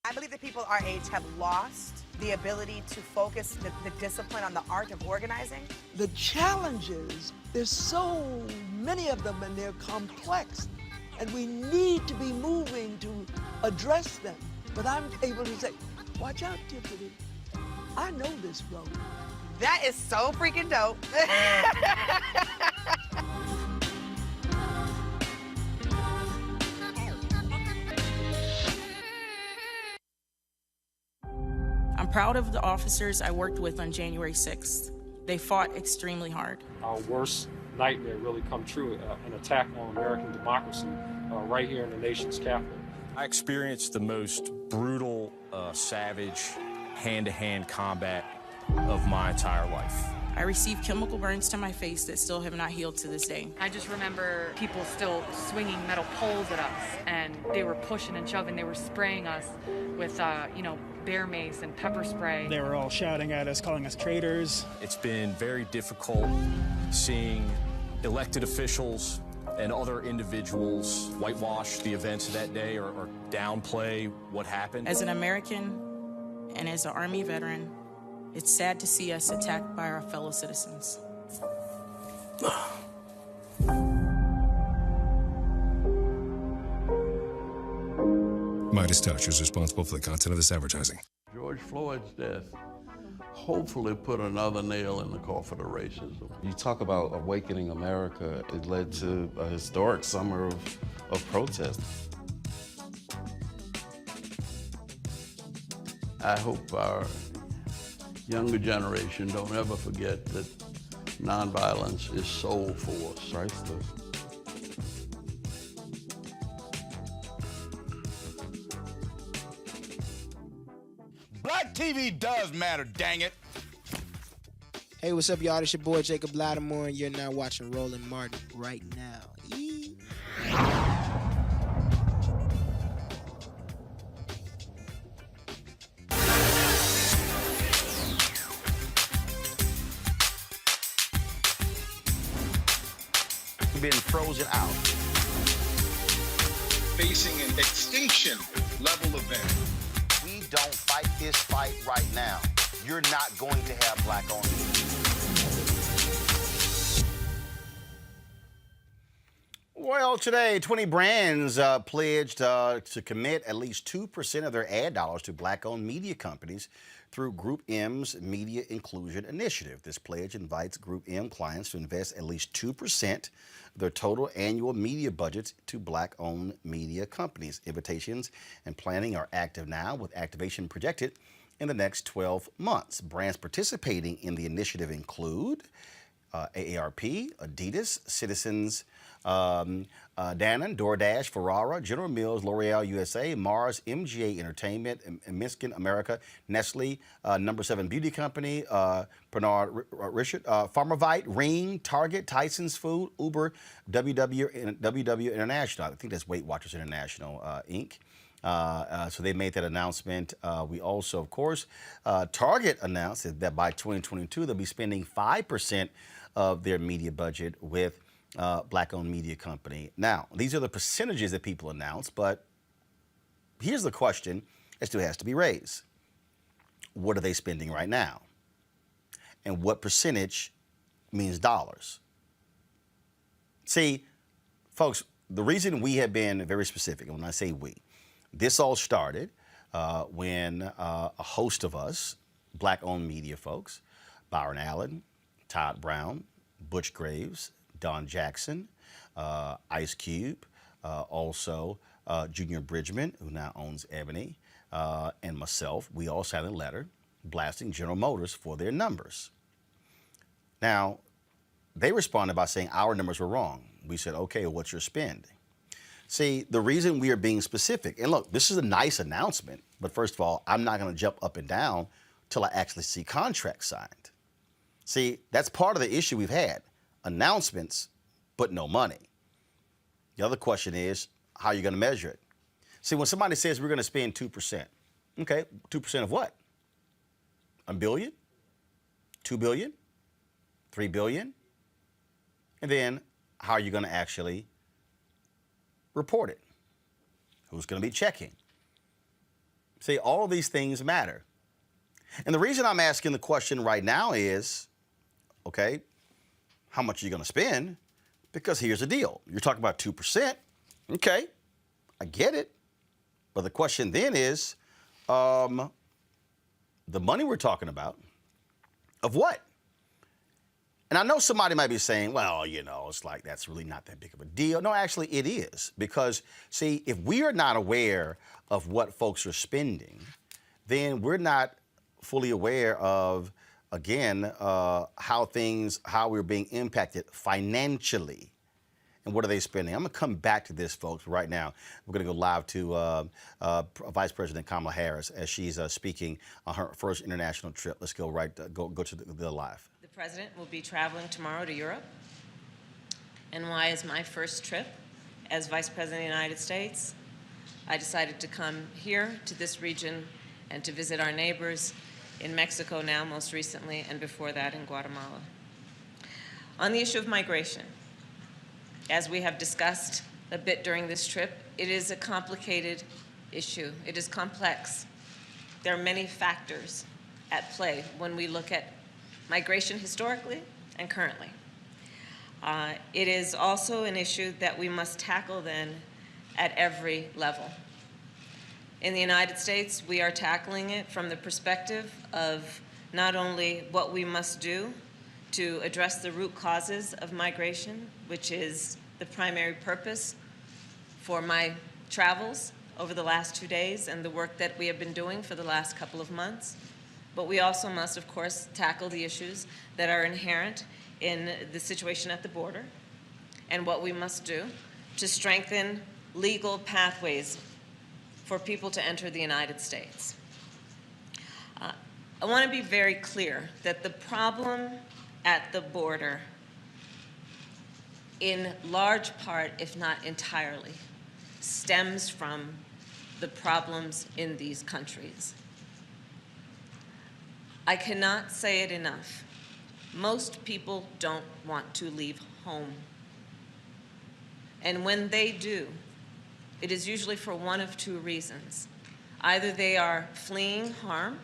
I believe that people our age have lost the ability to focus the discipline on the art of organizing. The challenges, there's so many of them and they're complex, and we need to be moving to address them. But I'm able to say, watch out, Tiffany, I know this road. That is so freaking dope. I'm proud of the officers I worked with on January 6th. They fought extremely hard. Our worst nightmare really come true, an attack on American democracy right here in the nation's capital. I experienced the most brutal, savage, hand-to-hand combat of my entire life. I received chemical burns to my face that still have not healed to this day. I just remember people still swinging metal poles at us, and they were pushing and shoving. They were spraying us with, bear mace and pepper spray. They were all shouting at us, calling us traitors. It's been very difficult seeing elected officials and other individuals whitewash the events of that day or downplay what happened. As an American and as an Army veteran, it's sad to see us attacked by our fellow citizens. Midas Touch is responsible for the content of this advertising. George Floyd's death hopefully put another nail in the coffin of racism. You talk about awakening America. It led to a historic summer of protest. I hope our younger generation don't ever forget that nonviolence is soul force. Priceless. Black TV does matter, dang it. Hey, what's up, y'all? It's your boy Jacob Lattimore, and you're now watching Roland Martin right now. Been frozen out. Facing an extinction level event. We don't fight this fight right now, you're not going to have black on you. Well, today, 20 brands pledged to commit at least 2% of their ad dollars to black-owned media companies through Group M's Media Inclusion Initiative. This pledge invites Group M clients to invest at least 2% of their total annual media budgets to black-owned media companies. Invitations and planning are active now, with activation projected in the next 12 months. Brands participating in the initiative include AARP, Adidas, Citizens, Danone, DoorDash, Ferrara, General Mills, L'Oreal USA, Mars, MGA Entertainment, Miskin America, Nestle, Number 7 Beauty Company, Bernard Richard, Pharmavite, Ring, Target, Tyson's Food, Uber, WW International. I think that's Weight Watchers International, Inc. So they made that announcement. We also, of course, Target announced that by 2022, they'll be spending 5% of their media budget with black-owned media company. Now, these are the percentages that people announce, but here's the question that still has to be raised. What are they spending right now? And what percentage means dollars? See, folks, the reason we have been very specific, and when I say we, this all started when a host of us, black-owned media folks, Byron Allen, Todd Brown, Butch Graves, Don Jackson, Ice Cube, also Junior Bridgman, who now owns Ebony, and myself, we all signed a letter blasting General Motors for their numbers. Now, they responded by saying our numbers were wrong. We said, okay, what's your spend? See, the reason we are being specific, and look, this is a nice announcement, but first of all, I'm not going to jump up and down till I actually see contracts signed. See, that's part of the issue we've had. Announcements, but no money. The other question is, how are you going to measure it? See, when somebody says we're going to spend 2%, okay, 2% of what? $1 billion? $2 billion? $3 billion? And then how are you going to actually report it? Who's going to be checking? See, all these things matter. And the reason I'm asking the question right now is, okay, how much are you going to spend? Because here's the deal. You're talking about 2%. Okay, I get it. But the question then is, the money we're talking about, of what? And I know somebody might be saying, well, you know, it's like that's really not that big of a deal. No, actually it is. Because, see, if we are not aware of what folks are spending, then we're not fully aware of, again, how we're being impacted financially. And what are they spending? I'm going to come back to this, folks, right now. We're going to go live to Vice President Kamala Harris as she's speaking on her first international trip. Let's go go to the live. The President will be traveling tomorrow to Europe. And why is my first trip as Vice President of the United States? I decided to come here to this region and to visit our neighbors in Mexico now, most recently, and before that in Guatemala. On the issue of migration, as we have discussed a bit during this trip, it is a complicated issue. It is complex. There are many factors at play when we look at migration historically and currently. It is also an issue that we must tackle then at every level. In the United States, we are tackling it from the perspective of not only what we must do to address the root causes of migration, which is the primary purpose for my travels over the last 2 days and the work that we have been doing for the last couple of months. But we also must, of course, tackle the issues that are inherent in the situation at the border and what we must do to strengthen legal pathways for people to enter the United States. I want to be very clear that the problem at the border, in large part, if not entirely, stems from the problems in these countries. I cannot say it enough. Most people don't want to leave home. And when they do, it is usually for one of two reasons. Either they are fleeing harm,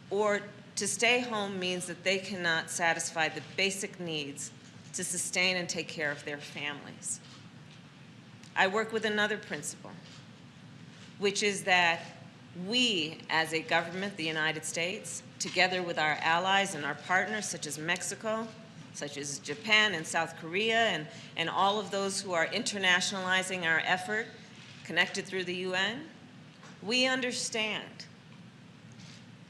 or to stay home means that they cannot satisfy the basic needs to sustain and take care of their families. I work with another principle, which is that we, as a government, the United States, together with our allies and our partners, such as Mexico, such as Japan and South Korea, and all of those who are internationalizing our effort, connected through the UN, we understand,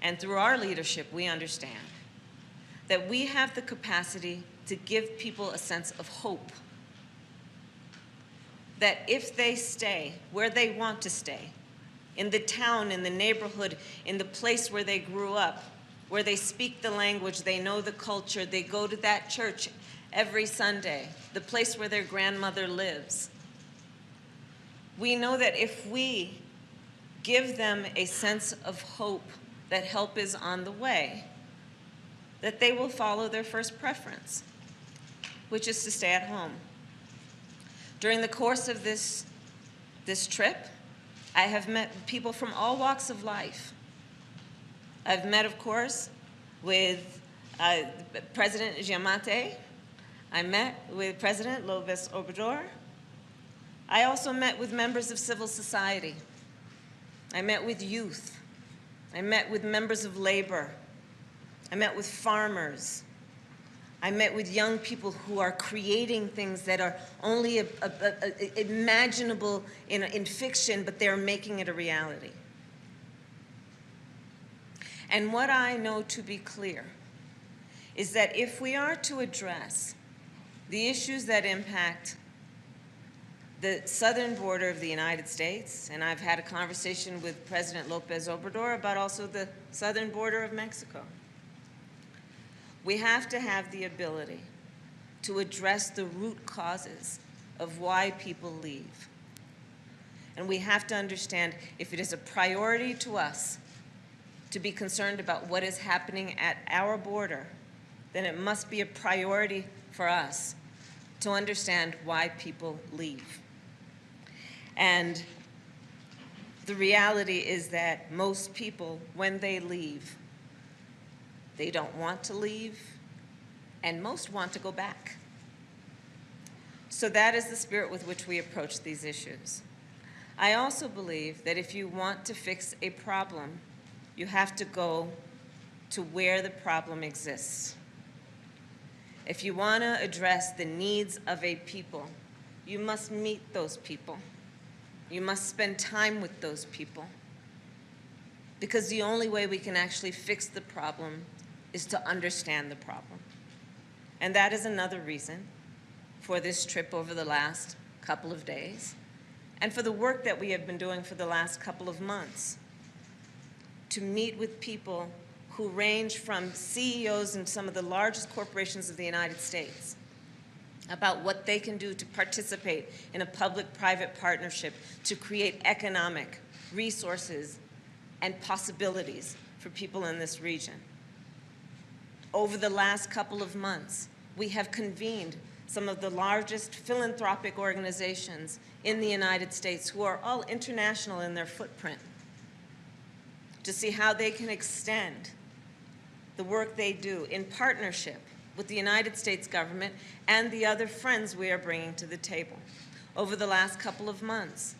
and through our leadership, we understand that we have the capacity to give people a sense of hope. That if they stay where they want to stay, in the town, in the neighborhood, in the place where they grew up, where they speak the language, they know the culture, they go to that church every Sunday, the place where their grandmother lives. We know that if we give them a sense of hope that help is on the way, that they will follow their first preference, which is to stay at home. During the course of this trip, I have met people from all walks of life. I've met, of course, with President Giammattei. I met with President López Obrador. I also met with members of civil society. I met with youth. I met with members of labor. I met with farmers. I met with young people who are creating things that are only imaginable in fiction, but they're making it a reality. And what I know to be clear is that if we are to address the issues that impact the southern border of the United States, and I've had a conversation with President López Obrador about also the southern border of Mexico, we have to have the ability to address the root causes of why people leave. And we have to understand if it is a priority to us to be concerned about what is happening at our border, then it must be a priority for us to understand why people leave. And the reality is that most people, when they leave, they don't want to leave, and most want to go back. So that is the spirit with which we approach these issues. I also believe that if you want to fix a problem, you have to go to where the problem exists. If you want to address the needs of a people, you must meet those people. You must spend time with those people. Because the only way we can actually fix the problem is to understand the problem. And that is another reason for this trip over the last couple of days, and for the work that we have been doing for the last couple of months, to meet with people who range from CEOs in some of the largest corporations of the United States about what they can do to participate in a public-private partnership to create economic resources and possibilities for people in this region. Over the last couple of months, we have convened some of the largest philanthropic organizations in the United States who are all international in their footprint to see how they can extend the work they do in partnership with the United States government and the other friends we are bringing to the table. Over the last couple of months,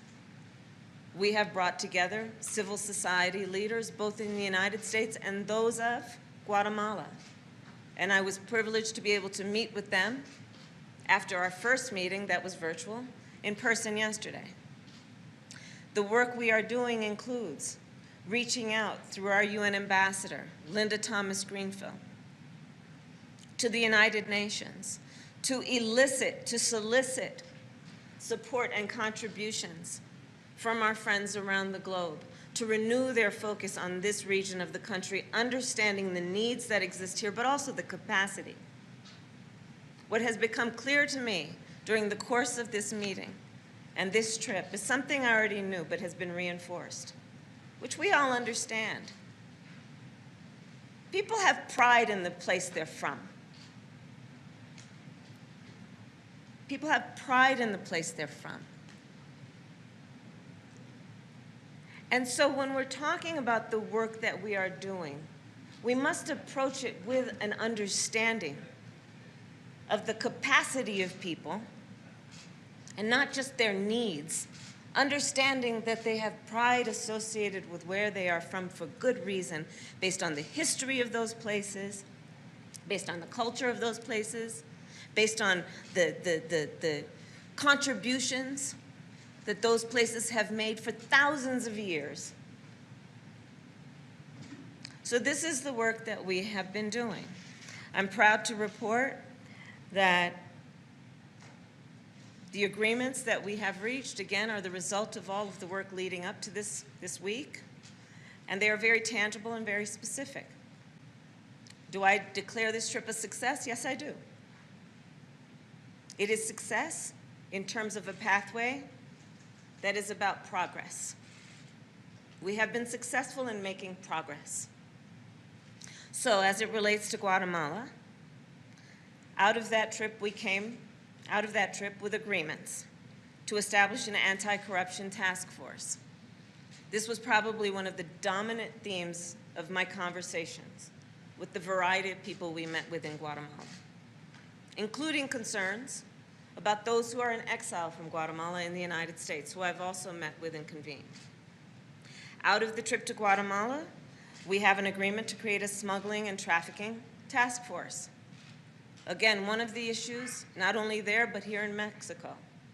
we have brought together civil society leaders, both in the United States and those of Guatemala. And I was privileged to be able to meet with them after our first meeting that was virtual, in person yesterday. The work we are doing includes reaching out through our UN ambassador, Linda Thomas-Greenfield, to the United Nations, to solicit support and contributions from our friends around the globe, to renew their focus on this region of the country, understanding the needs that exist here, but also the capacity. What has become clear to me during the course of this meeting and this trip is something I already knew but has been reinforced, which we all understand. People have pride in the place they're from. People have pride in the place they're from. And so when we're talking about the work that we are doing, we must approach it with an understanding of the capacity of people and not just their needs, understanding that they have pride associated with where they are from for good reason, based on the history of those places, based on the culture of those places, based on the contributions that those places have made for thousands of years. So this is the work that we have been doing. I'm proud to report that the agreements that we have reached, again, are the result of all of the work leading up to this week, and they are very tangible and very specific. Do I declare this trip a success? Yes, I do. It is success in terms of a pathway that is about progress. We have been successful in making progress. So as it relates to Guatemala, out of that trip we came with agreements to establish an anti-corruption task force. This was probably one of the dominant themes of my conversations with the variety of people we met with in Guatemala, including concerns about those who are in exile from Guatemala in the United States, who I've also met with and convened. Out of the trip to Guatemala, we have an agreement to create a smuggling and trafficking task force. Again, one of the issues, not only there, but here in Mexico,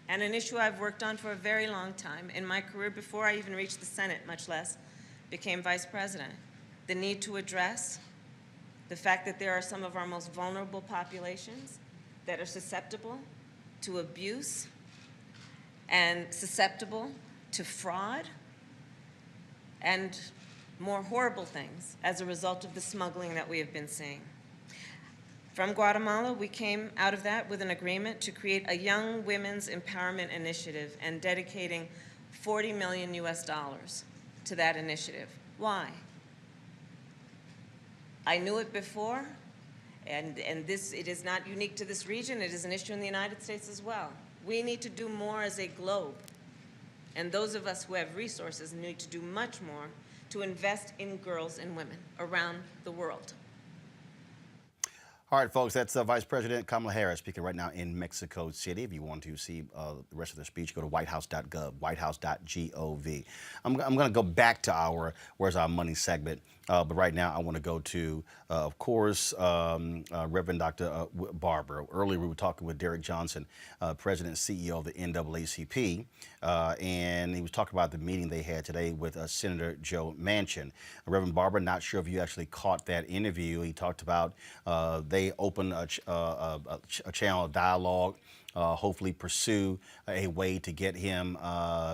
and an issue I've worked on for a very long time in my career before I even reached the Senate, much less became vice president. The need to address the fact that there are some of our most vulnerable populations that are susceptible to abuse and susceptible to fraud and more horrible things as a result of the smuggling that we have been seeing. From Guatemala, we came out of that with an agreement to create a young women's empowerment initiative and dedicating $40 million to that initiative. Why? I knew it before, and it is not unique to this region. It is an issue in the United States as well. We need to do more as a globe, and those of us who have resources need to do much more to invest in girls and women around the world. All right, folks, that's Vice President Kamala Harris speaking right now in Mexico City. If you want to see the rest of the speech, go to whitehouse.gov, whitehouse.gov. I'm going to go back to our Where's Our Money segment, but right now I want to go to, of course, Reverend Dr. Barber. Earlier we were talking with Derek Johnson, President and CEO of the NAACP, and he was talking about the meeting they had today with Senator Joe Manchin. Reverend Barber, not sure if you actually caught that interview. He talked about they open a channel of dialogue, hopefully pursue a way to get him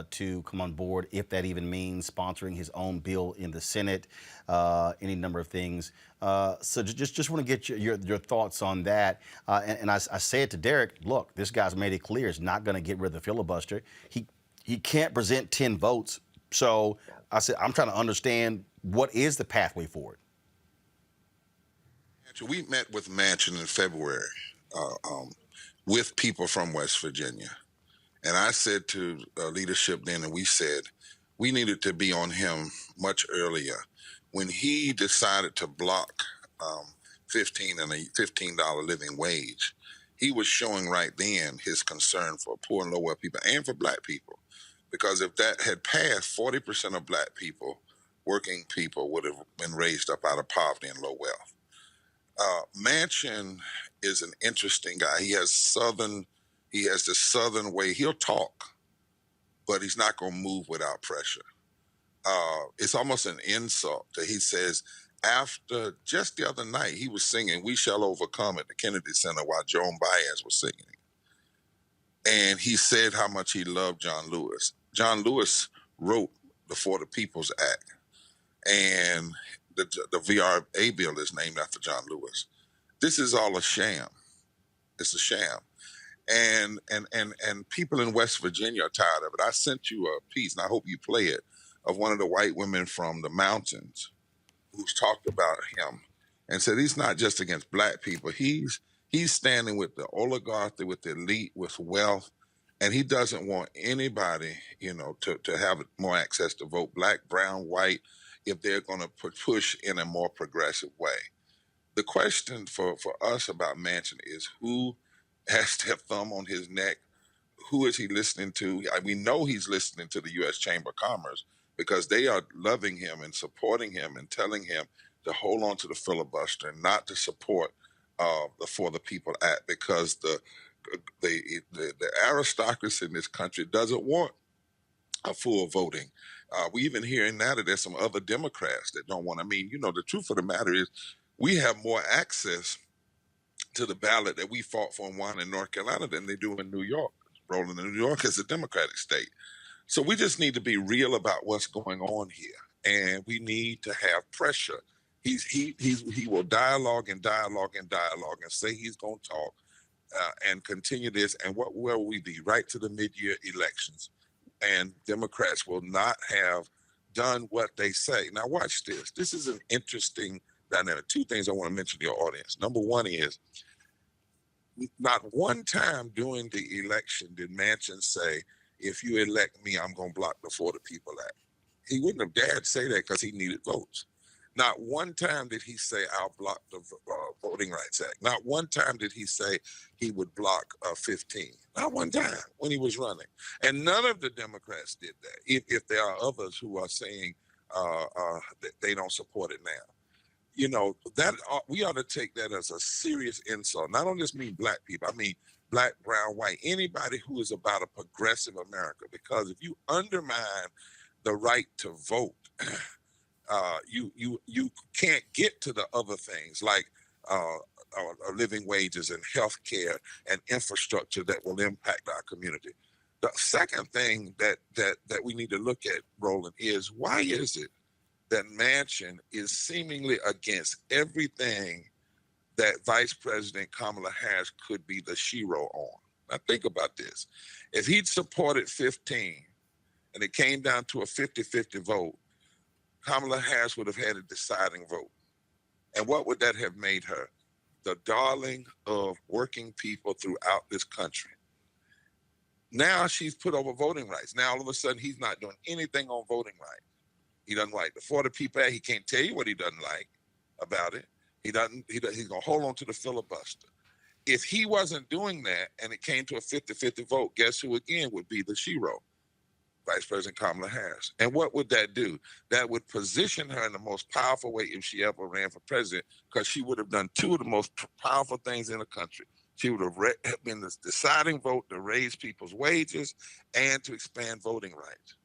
to come on board, if that even means sponsoring his own bill in the Senate, any number of things. So just want to get your thoughts on that. And I said to Derek, look, this guy's made it clear he's not going to get rid of the filibuster. He can't present 10 votes. So I said, I'm trying to understand what is the pathway forward. We met with Manchin in February with people from West Virginia. And I said to leadership then, and we said, we needed to be on him much earlier. When he decided to block $15 living wage, he was showing right then his concern for poor and low-wealth people and for black people. Because if that had passed, 40% of black people, working people, would have been raised up out of poverty and low wealth. Manchin is an interesting guy. He has the Southern way. He'll talk, but he's not going to move without pressure. It's almost an insult that he says, after just the other night, he was singing "We Shall Overcome" at the Kennedy Center while Joan Baez was singing. And he said how much he loved John Lewis. John Lewis wrote the For the People's Act. And the VRA bill is named after John Lewis. This is all a sham. It's a sham. And people in West Virginia are tired of it. I sent you a piece, and I hope you play it, of one of the white women from the mountains who's talked about him and said he's not just against black people. He's standing with the oligarchy, with the elite, with wealth, and he doesn't want anybody, to have more access to vote, black, brown, white, if they're going to push in a more progressive way. The question for us about Manchin is who has their thumb on his neck. Who is he listening to? We know he's listening to the U.S. Chamber of Commerce because they are loving him and supporting him and telling him to hold on to the filibuster and not to support the For the People Act because the aristocracy in this country doesn't want a full voting. We even hearing now that there's some other Democrats that don't want. I mean, the truth of the matter is we have more access to the ballot that we fought for and won in North Carolina than they do in New York. Roland, in New York is a Democratic state. So we just need to be real about what's going on here. And we need to have pressure. He will dialogue and dialogue and dialogue and say he's going to talk and continue this. And where will we be? Right to the mid-year elections. And Democrats will not have done what they say. Now watch this. This is an interesting dynamic. Two things I want to mention to your audience. Number one is, not one time during the election did Manchin say, if you elect me, I'm going to block the For the People Act. He wouldn't have dared say that because he needed votes. Not one time did he say, I'll block the Voting Rights Act. Not one time did he say he would block 15. Not one time when he was running. And none of the Democrats did that, if there are others who are saying that they don't support it now. That we ought to take that as a serious insult. Not only just mean black people, I mean black, brown, white, anybody who is about a progressive America. Because if you undermine the right to vote, you can't get to the other things like living wages and health care and infrastructure that will impact our community. The second thing that we need to look at, Roland, is why is it that Manchin is seemingly against everything that Vice President Kamala Harris could be the shero on? Now think about this. If he'd supported 15 and it came down to a 50-50 vote, Kamala Harris would have had a deciding vote. And what would that have made her? The darling of working people throughout this country. Now she's put over voting rights. Now all of a sudden he's not doing anything on voting rights. He doesn't like the For the People Act. He can't tell you what he doesn't like about it. He's going to hold on to the filibuster. If he wasn't doing that and it came to a 50-50 vote, guess who again would be the shero? Vice President Kamala Harris. And what would that do? That would position her in the most powerful way if she ever ran for president, because she would have done two of the most powerful things in the country. She would have been the deciding vote to raise people's wages and to expand voting rights.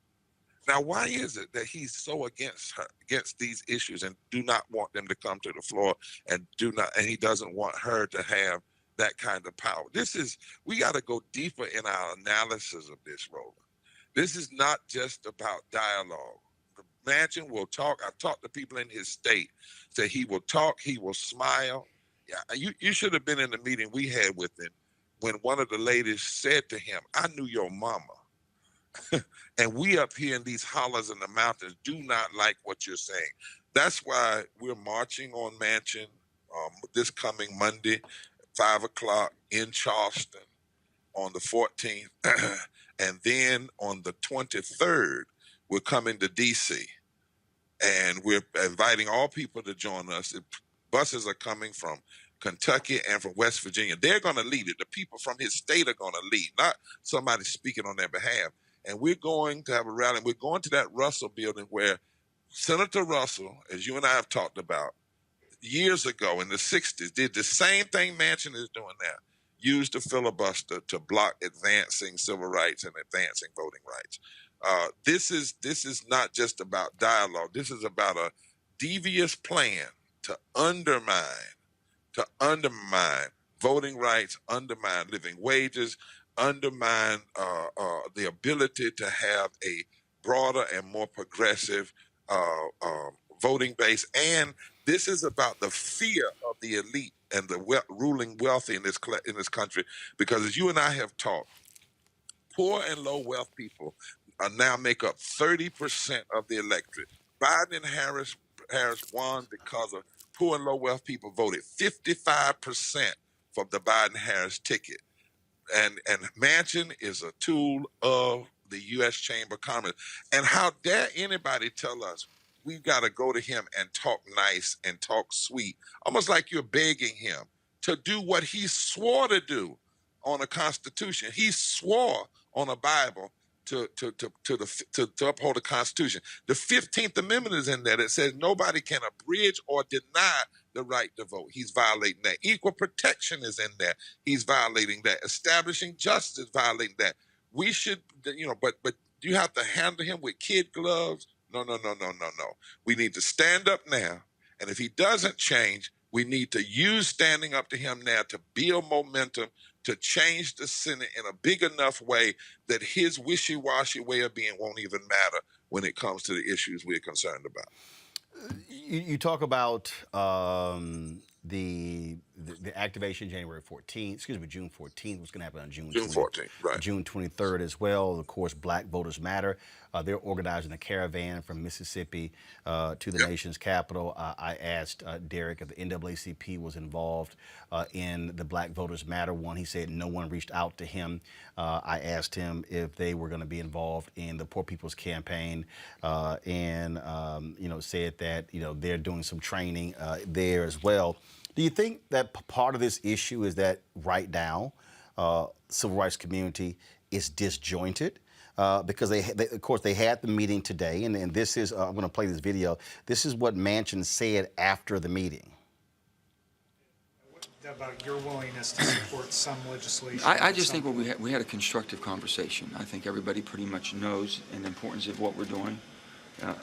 Now, why is it that he's so against these issues and do not want them to come to the floor and he doesn't want her to have that kind of power? We got to go deeper in our analysis of this, Roland. This is not just about dialogue. Manchin will talk. I've talked to people in his state, say he will talk, he will smile. Yeah, you should have been in the meeting we had with him when one of the ladies said to him, I knew your mama. And we up here in these hollers in the mountains do not like what you're saying. That's why we're marching on Manchin this coming Monday, 5 o'clock in Charleston on the 14th. And then on the 23rd, we're coming to D.C. And we're inviting all people to join us. Buses are coming from Kentucky and from West Virginia. They're going to lead it. The people from his state are going to lead, not somebody speaking on their behalf. And we're going to have a rally. We're going to that Russell building where Senator Russell, as you and I have talked about, years ago in the 60s, did the same thing Manchin is doing now. Used the filibuster to block advancing civil rights and advancing voting rights. This is not just about dialogue. This is about a devious plan to undermine voting rights, undermine living wages, undermine the ability to have a broader and more progressive voting base. And this is about the fear of the elite and the ruling wealthy in this country, because as you and I have talked, poor and low wealth people now make up 30% of the electorate. Biden and Harris won because of poor and low wealth people voted 55% for the Biden-Harris ticket. And Manchin is a tool of the U.S. Chamber of Commerce. And how dare anybody tell us we've got to go to him and talk nice and talk sweet, almost like you're begging him to do what he swore to do, on a Constitution. He swore on a Bible to uphold the Constitution. The 15th Amendment is in there that says nobody can abridge or deny the right to vote. He's violating that. Equal protection is in there. He's violating that. Establishing justice, violating that. We should, but you have to handle him with kid gloves. No. We need to stand up now. And if he doesn't change, we need to use standing up to him now to build momentum, to change the Senate in a big enough way that his wishy-washy way of being won't even matter when it comes to the issues we're concerned about. You talk about the activation January 14th, June 14th. What's going to happen on June 14th, right. June 23rd as well. Of course, Black Voters Matter. They're organizing a caravan from Mississippi to the nation's capital. I asked Derek if the NAACP was involved in the Black Voters Matter one. He said no one reached out to him. I asked him if they were going to be involved in the Poor People's Campaign and said that they're doing some training there as well. Do you think that part of this issue is that right now civil rights community is disjointed? Because of course, they had the meeting today, and this is, I'm going to play this video. This is what Manchin said after the meeting. About your willingness to support some legislation. I just think we had a constructive conversation. I think everybody pretty much knows the importance of what we're doing,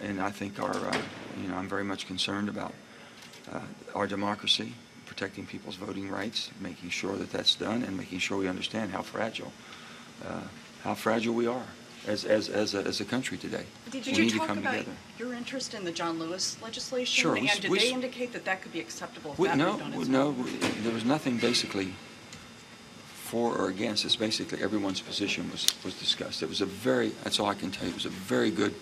and I think I'm very much concerned about our democracy, protecting people's voting rights, making sure that that's done, and making sure we understand how fragile we are as a country today. Did you talk about your interest in the John Lewis legislation? Sure. And did they indicate that could be acceptable? No, there was nothing basically for or against. It's basically everyone's position was discussed. That's all I can tell you. It was a very good,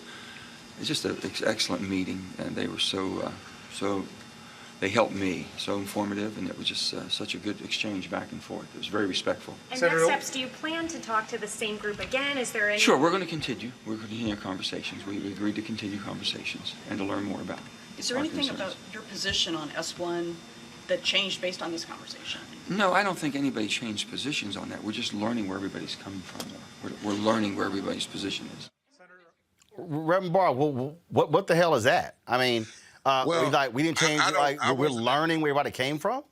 it's just an excellent meeting, and they were so they helped me, so informative, and it was just such a good exchange back and forth. It was very respectful. And next steps, do you plan to talk to the same group again? Is there any? Sure, we're going to continue. We're going to continue our conversations. We agreed to continue conversations and to learn more about it. Is there anything about your position on S1 that changed based on this conversation? No, I don't think anybody changed positions on that. We're just learning where everybody's coming from. We're learning where everybody's position is. Reverend Barber, what the hell is that? I mean, we didn't change. We're learning where everybody came from.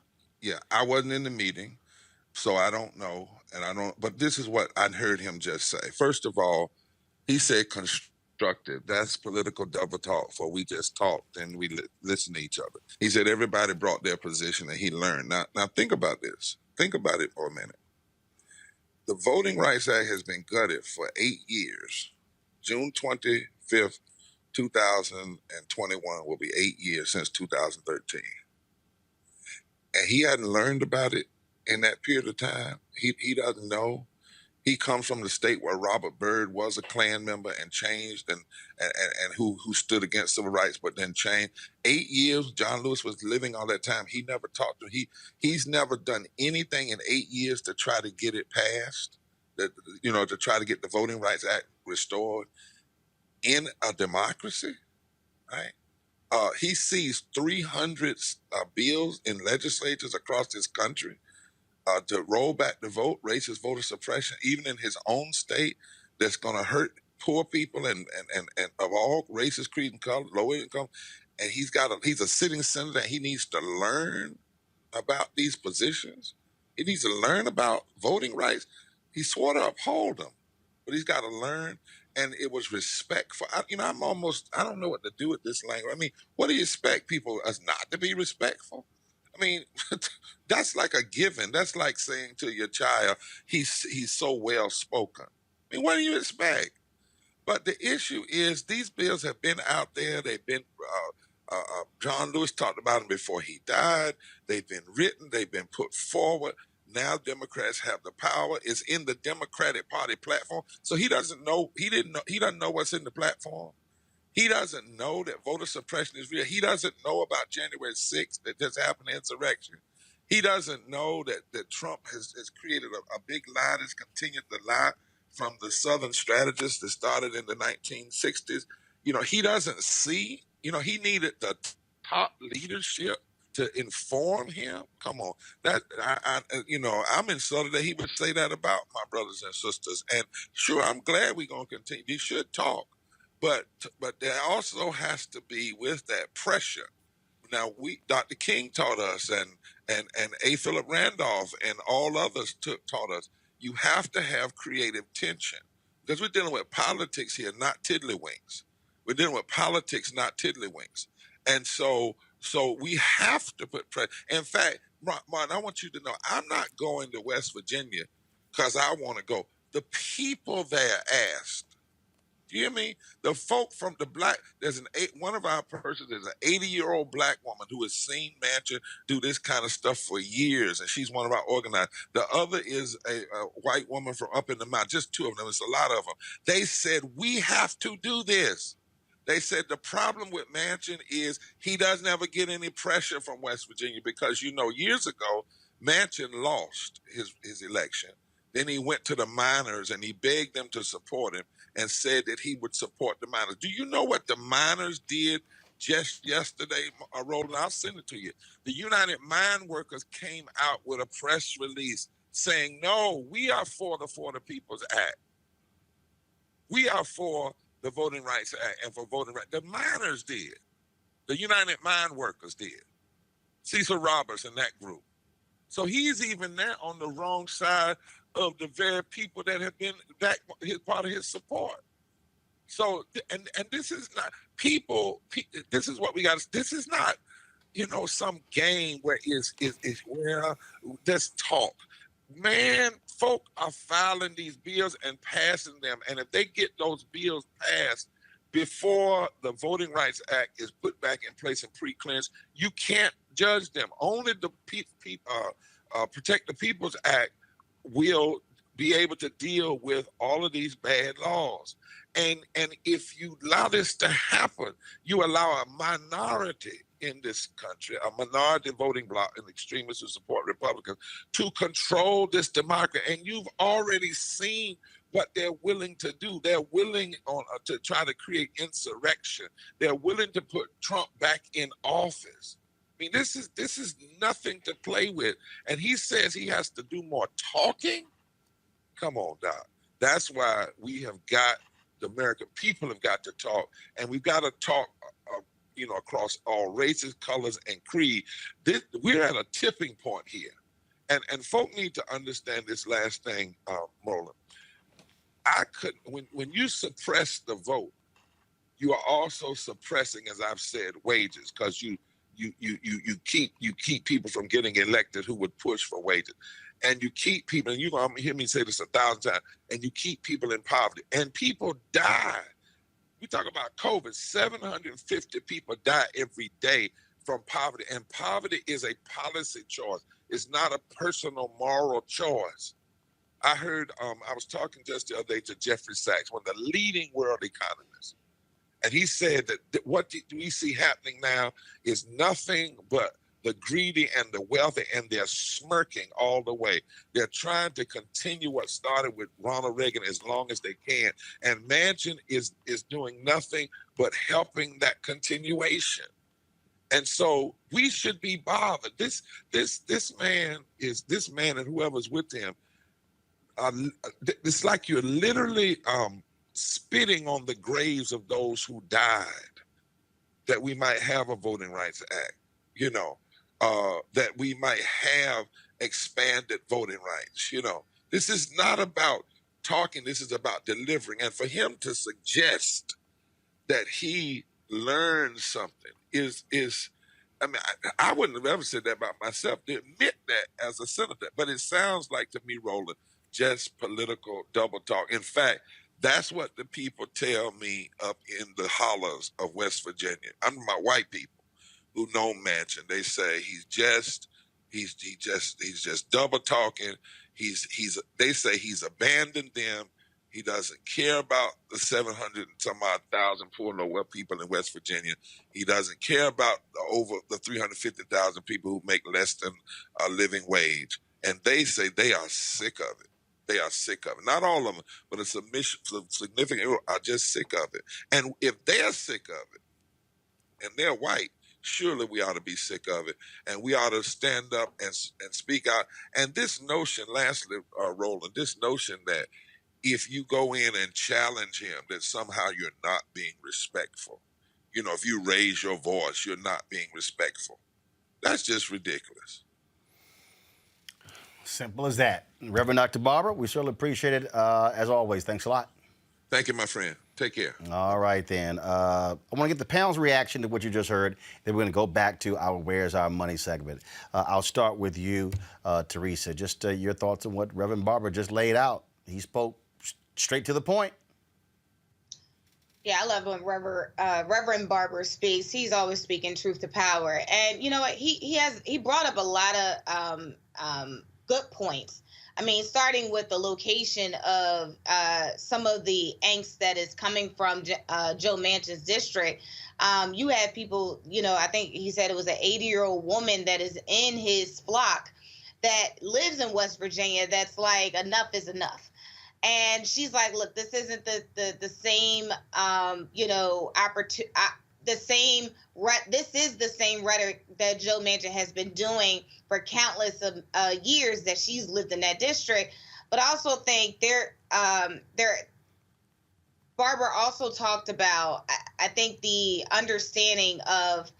Yeah, I wasn't in the meeting, so I don't know, But this is what I heard him just say. First of all, he said constructive. That's political double talk. For we just talked and we listened to each other. He said everybody brought their position and he learned. Now think about this. Think about it for a minute. The Voting Rights Act has been gutted for 8 years. June 25th. 2021 will be 8 years since 2013. And he hadn't learned about it in that period of time. He doesn't know. He comes from the state where Robert Byrd was a Klan member and changed and who stood against civil rights, but then changed. 8 years, John Lewis was living all that time. He never talked to him. He's never done anything in 8 years to try to get it passed, to try to get the Voting Rights Act restored. In a democracy, right? He sees 300 bills in legislatures across this country to roll back the vote, racist voter suppression, even in his own state, that's going to hurt poor people and of all races, creed, and color, low income. And he's a sitting senator, and he needs to learn about these positions. He needs to learn about voting rights. He swore to uphold them, but he's got to learn. And it was respectful. I don't know what to do with this language. I mean, what do you expect people as not to be respectful? I mean, that's like a given. That's like saying to your child, he's so well spoken. I mean, what do you expect? But the issue is these bills have been out there. They've been, John Lewis talked about them before he died. They've been written. They've been put forward. Now Democrats have the power. It's in the Democratic Party platform. So he doesn't know. He doesn't know what's in the platform. He doesn't know that voter suppression is real. He doesn't know about January 6th that just happened, insurrection. He doesn't know that Trump has created a big lie that's continued to lie from the Southern strategists that started in the 1960s. He doesn't see. He needed the top leadership to inform him. Come on, that I'm insulted that he would say that about my brothers and sisters. And sure, I'm glad we're gonna continue. He should talk, but there also has to be with that pressure. Now, Dr. King taught us, and A. Philip Randolph and all others taught us, you have to have creative tension because we're dealing with politics here, not tiddlywinks. We're dealing with politics, not tiddlywinks. And so we have to put pressure. In fact, Martin, I want you to know, I'm not going to West Virginia because I want to go. The people there asked. Do you hear me? The folk from the black, one of our persons is an 80-year-old black woman who has seen Manchin do this kind of stuff for years, and she's one of our organizers. The other is a white woman from up in the mountain, just two of them. It's a lot of them. They said, we have to do this. They said the problem with Manchin is he doesn't ever get any pressure from West Virginia because, years ago, Manchin lost his election. Then he went to the miners and he begged them to support him and said that he would support the miners. Do you know what the miners did just yesterday, Roland? I'll send it to you. The United Mine Workers came out with a press release saying, no, we are for the People's Act. We are for the Voting Rights Act and for voting rights. The miners did. The United Mine Workers did. Cecil Roberts and that group. So he's even there on the wrong side of the very people that have been part of his support. So, and this is not this is what we got. This is not, some game where it's where there's talk. Man, folk are filing these bills and passing them. And if they get those bills passed before the Voting Rights Act is put back in place and pre-clearance, you can't judge them. Only the Protect the People's Act will be able to deal with all of these bad laws. And if you allow this to happen, you allow a minority in this country, a minority voting bloc and extremists who support Republicans to control this democracy. And you've already seen what they're willing to do. They're willing to try to create insurrection. They're willing to put Trump back in office. I mean, this is nothing to play with. And he says he has to do more talking. Come on, Doc. That's why the American people have got to talk, and we've got to talk, across all races, colors, and creed. We're at a tipping point here, and folk need to understand this last thing, Roland. When you suppress the vote, you are also suppressing, as I've said, wages, because you keep people from getting elected who would push for wages. And you keep people, and you're going to hear me say this 1,000 times, and you keep people in poverty. And people die. We talk about COVID, 750 people die every day from poverty. And poverty is a policy choice. It's not a personal moral choice. I heard, I was talking just the other day to Jeffrey Sachs, one of the leading world economists. And he said that what we see happening now is nothing but the greedy and the wealthy, and they're smirking all the way. They're trying to continue what started with Ronald Reagan as long as they can. And Manchin is doing nothing but helping that continuation. And so we should be bothered. This man and whoever's with him, it's like you're literally spitting on the graves of those who died, that we might have a Voting Rights Act, that we might have expanded voting rights. This is not about talking, this is about delivering. And for him to suggest that he learned something is I wouldn't have ever said that about myself, to admit that as a senator, but it sounds like to me, Roland, just political double talk. In fact, that's what the people tell me up in the hollows of West Virginia. I'm my white people who know Manchin. They say he's just double talking. They say he's abandoned them. He doesn't care about the 700 and some odd thousand poor and low people in West Virginia. He doesn't care about over the 350,000 people who make less than a living wage. And they say they are sick of it. They are sick of it. Not all of them, but a significant are just sick of it. And if they're sick of it, and they're white, surely we ought to be sick of it, and we ought to stand up and speak out. And this notion, lastly, Roland, this notion that if you go in and challenge him, that somehow you're not being respectful. You know, if you raise your voice, you're not being respectful. That's just ridiculous. Simple as that. Reverend Dr. Barber, we certainly appreciate it. As always, thanks a lot. Thank you, my friend. Take care. All right, then. I want to get the panel's reaction to what you just heard. Then we're going to go back to our Where's Our Money segment. I'll start with you, Teresa. Just your thoughts on what Reverend Barber just laid out. He spoke straight to the point. Yeah, I love when Reverend Barber speaks. He's always speaking truth to power. And you know what? He brought up a lot of good points. I mean, starting with the location of some of the angst that is coming from Joe Manchin's district. You have people, you know, I think he said it was an 80-year-old woman that is in his flock that lives in West Virginia that's like, enough is enough. And she's like, look, this isn't the same, you know, this is the same rhetoric that Joe Manchin has been doing for countless of years that she's lived in that district. But I also think Barber also talked about, I think, the understanding of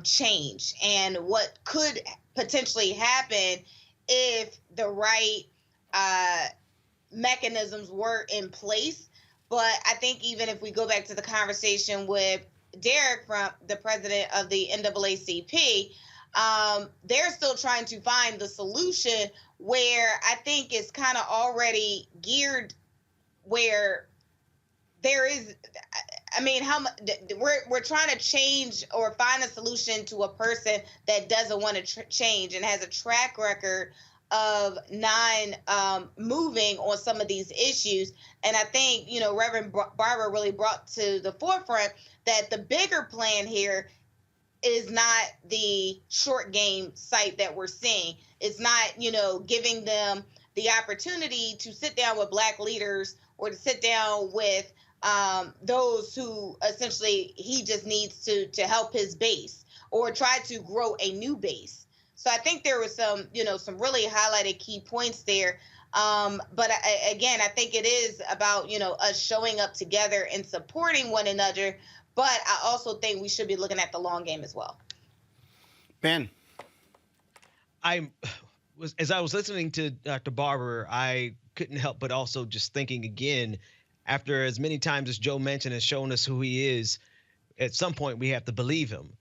change and what could potentially happen if the right mechanisms were in place. But I think even if we go back to the conversation with Derek, from the president of the NAACP, they're still trying to find the solution where I think it's kind of already geared where there is, I mean, we're trying to change or find a solution to a person that doesn't want to change and has a track record of moving on some of these issues. And I think, you know, Reverend Barber really brought to the forefront that the bigger plan here is not the short game site that we're seeing. It's not, you know, giving them the opportunity to sit down with Black leaders or to sit down with those who essentially he just needs to help his base or try to grow a new base. So I think there was some really highlighted key points there. But again, I think it is about, you know, us showing up together and supporting one another. But I also think we should be looking at the long game as well. Ben. As I was listening to Dr. Barber, I couldn't help but also just thinking again, after as many times as Joe Manchin has shown us who he is, at some point we have to believe him.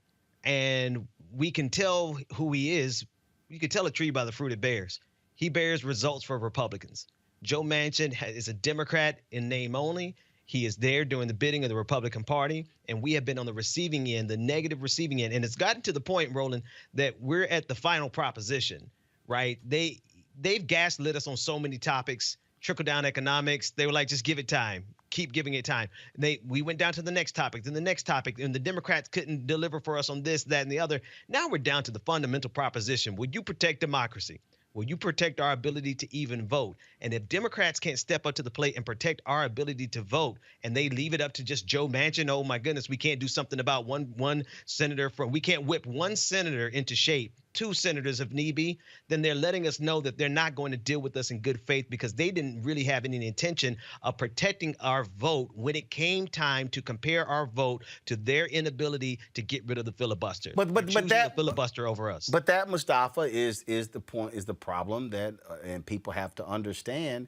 And we can tell who he is. You can tell a tree by the fruit it bears. He bears results for Republicans. Joe Manchin is a Democrat in name only. He is there doing the bidding of the Republican Party, and we have been on the receiving end, the negative receiving end. And it's gotten to the point, Roland, that we're at the final proposition, right? They've gaslit us on so many topics, trickle-down economics. They were like, just give it time. Keep giving it time. We went down to the next topic, then the next topic, and the Democrats couldn't deliver for us on this, that, and the other. Now we're down to the fundamental proposition. Will you protect democracy? Will you protect our ability to even vote? And if Democrats can't step up to the plate and protect our ability to vote, and they leave it up to just Joe Manchin, oh my goodness, we can't do something about one senator we can't whip one senator into shape, 2 senators if need be, then they're letting us know that they're not going to deal with us in good faith because they didn't really have any intention of protecting our vote when it came time to compare our vote to their inability to get rid of the filibuster. But that filibuster over us. But that, Mustafa, is the point, is the problem that and people have to understand.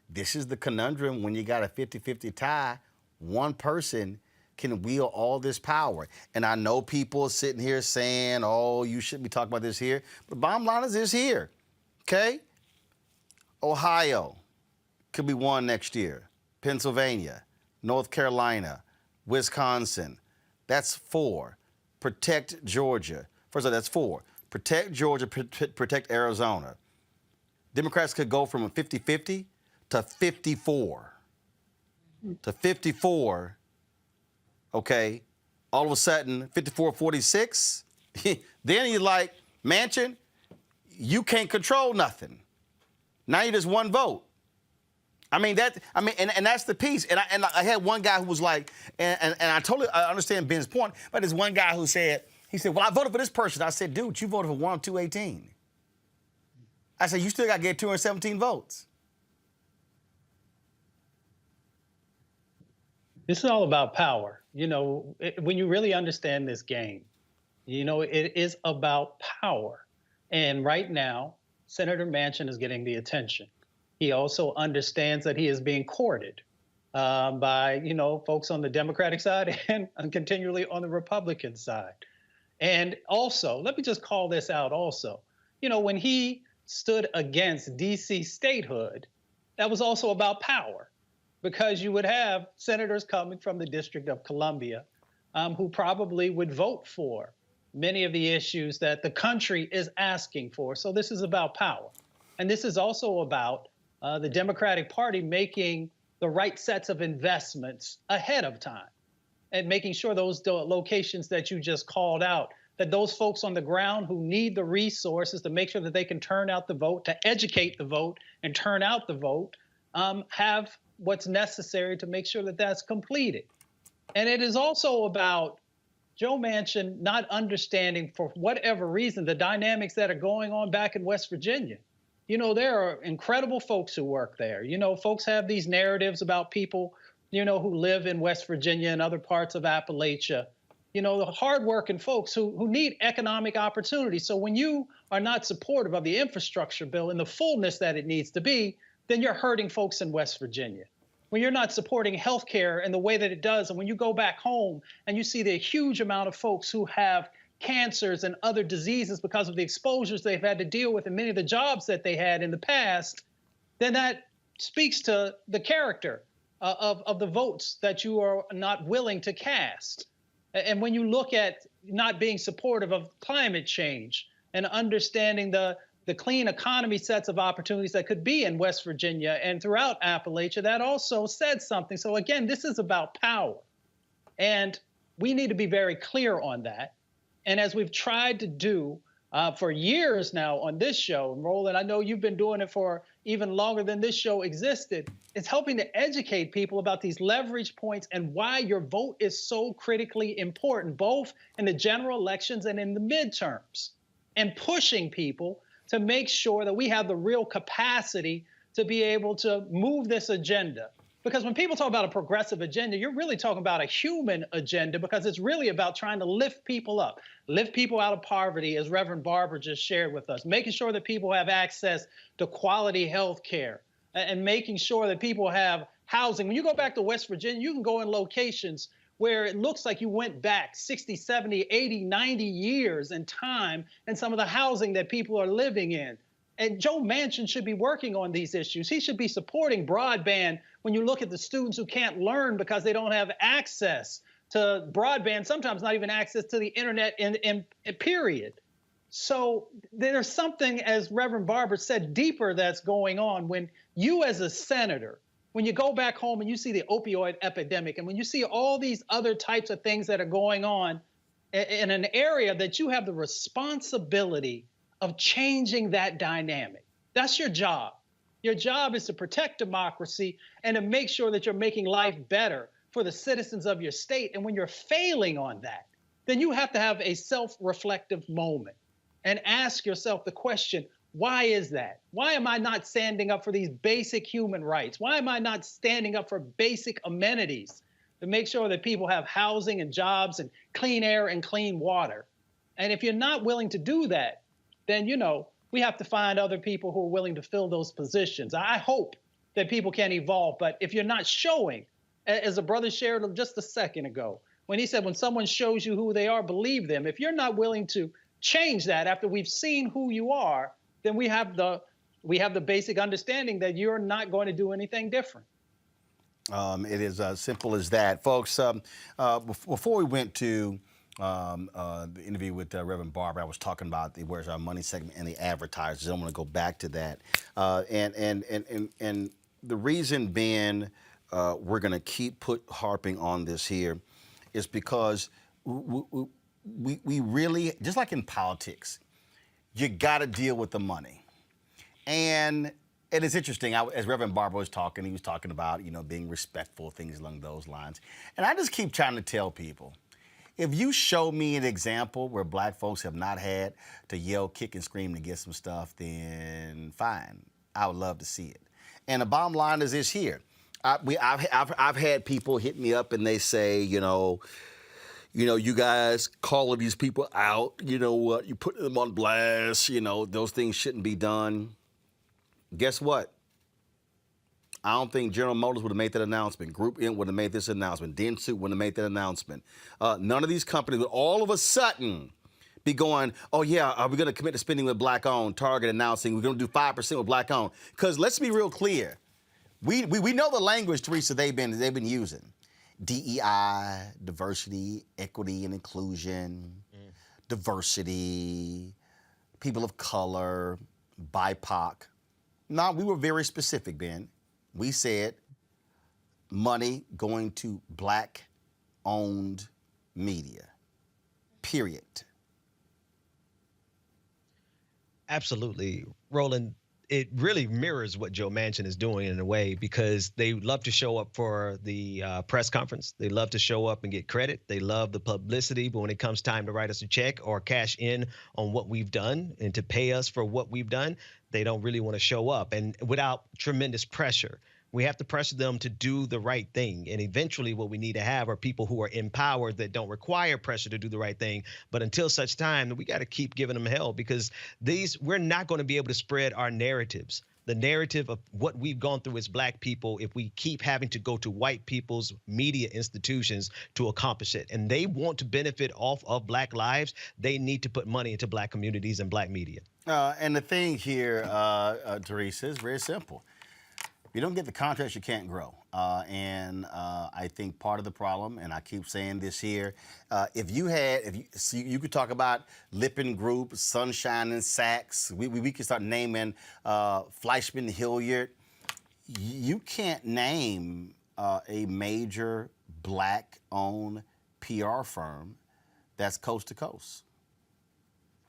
This is the conundrum when you got a 50-50 tie. One person can wield all this power. And I know people sitting here saying, oh, you shouldn't be talking about this here. But the bottom line is this here, okay? Ohio could be won next year. Pennsylvania, North Carolina, Wisconsin. That's 4. Protect Georgia. First of all, that's 4. Protect Georgia, protect Arizona. Democrats could go from a 50-50 to 54. To 54. Okay, all of a sudden, 54-46, then you're like, Manchin, you can't control nothing. Now you just one vote. And that's the piece. And I had one guy who was like, and I understand Ben's point, but there's one guy who said, He said, well, I voted for this person. I said, dude, you voted for 1 of 218. I said, you still got to get 217 votes. This is all about power. You know, when you really understand this game, you know, it is about power. And right now, Senator Manchin is getting the attention. He also understands that he is being courted by, you know, folks on the Democratic side and continually on the Republican side. And also, let me just call this out also. You know, when he stood against D.C. statehood, that was also about power, because you would have senators coming from the District of Columbia who probably would vote for many of the issues that the country is asking for. So this is about power. And this is also about the Democratic Party making the right sets of investments ahead of time and making sure those locations that you just called out, that those folks on the ground who need the resources to make sure that they can turn out the vote, to educate the vote and turn out the vote, have what's necessary to make sure that that's completed. And it is also about Joe Manchin not understanding, for whatever reason, the dynamics that are going on back in West Virginia. You know, there are incredible folks who work there. You know, folks have these narratives about people, you know, who live in West Virginia and other parts of Appalachia. You know, the hardworking folks who need economic opportunity. So when you are not supportive of the infrastructure bill in the fullness that it needs to be, then you're hurting folks in West Virginia. When you're not supporting health care in the way that it does, and when you go back home and you see the huge amount of folks who have cancers and other diseases because of the exposures they've had to deal with and many of the jobs that they had in the past, then that speaks to the character of the votes that you are not willing to cast. And when you look at not being supportive of climate change and understanding the clean economy sets of opportunities that could be in West Virginia and throughout Appalachia, that also said something. So again, this is about power. And we need to be very clear on that. And as we've tried to do for years now on this show, and Roland, I know you've been doing it for even longer than this show existed, it's helping to educate people about these leverage points and why your vote is so critically important, both in the general elections and in the midterms, and pushing people to make sure that we have the real capacity to be able to move this agenda. Because when people talk about a progressive agenda, you're really talking about a human agenda, because it's really about trying to lift people up, lift people out of poverty, as Reverend Barber just shared with us, making sure that people have access to quality health care, and making sure that people have housing. When you go back to West Virginia, you can go in locations where it looks like you went back 60, 70, 80, 90 years in time and some of the housing that people are living in. And Joe Manchin should be working on these issues. He should be supporting broadband when you look at the students who can't learn because they don't have access to broadband, sometimes not even access to the internet in period. So there's something, as Reverend Barber said, deeper that's going on when you as a senator, when you go back home and you see the opioid epidemic, and when you see all these other types of things that are going on in an area that you have the responsibility of changing that dynamic. That's your job. Your job is to protect democracy and to make sure that you're making life better for the citizens of your state. And when you're failing on that, then you have to have a self-reflective moment and ask yourself the question, why is that? Why am I not standing up for these basic human rights? Why am I not standing up for basic amenities to make sure that people have housing and jobs and clean air and clean water? And if you're not willing to do that, then, you know, we have to find other people who are willing to fill those positions. I hope that people can evolve, but if you're not showing, as a brother shared just a second ago, when he said, when someone shows you who they are, believe them. If you're not willing to change that after we've seen who you are, then we have the basic understanding that you're not going to do anything different. It is as simple as that. Folks, before we went to the interview with Reverend Barber, I was talking about the Where's Our Money segment and the advertisers. I want to go back to that. And the reason being we're going to keep harping on this here is because we really, just like in politics, you got to deal with the money. And it is interesting, as Reverend Barber was talking, he was talking about, you know, being respectful, things along those lines. And I just keep trying to tell people, If you show me an example where black folks have not had to yell, kick, and scream to get some stuff, then fine. I would love to see it. And the bottom line is this here. I've had people hit me up and they say, you know, you guys calling these people out, you know what, you put them on blast, you know, those things shouldn't be done. Guess what? I don't think General Motors would have made that announcement. Group Inc. would have made this announcement. Dentsu would have made that announcement. None of these companies would all of a sudden be going, oh yeah, are we going to commit to spending with black-owned? Target announcing we're going to do 5% with black-owned. Because let's be real clear. We know the language, Teresa, they've been using. DEI, diversity, equity, and inclusion, diversity, people of color, BIPOC. No, we were very specific, Ben. We said money going to black-owned media, period. Absolutely. Roland, it really mirrors what Joe Manchin is doing in a way, because they love to show up for the press conference. They love to show up and get credit. They love the publicity. But when it comes time to write us a check or cash in on what we've done and to pay us for what we've done, they don't really want to show up. And without tremendous pressure, we have to pressure them to do the right thing. And eventually what we need to have are people who are empowered that don't require pressure to do the right thing. But until such time, we got to keep giving them hell, because we're not going to be able to spread our narratives. The narrative of what we've gone through as black people, if we keep having to go to white people's media institutions to accomplish it. And they want to benefit off of black lives. They need to put money into black communities and black media. And the thing here, Teresa, is very simple. You don't get the contracts, you can't grow. I think part of the problem, and I keep saying this here, you could talk about Lippin Group, Sunshine and Sachs. We could start naming Fleischman Hilliard. You can't name a major black-owned PR firm that's coast to coast.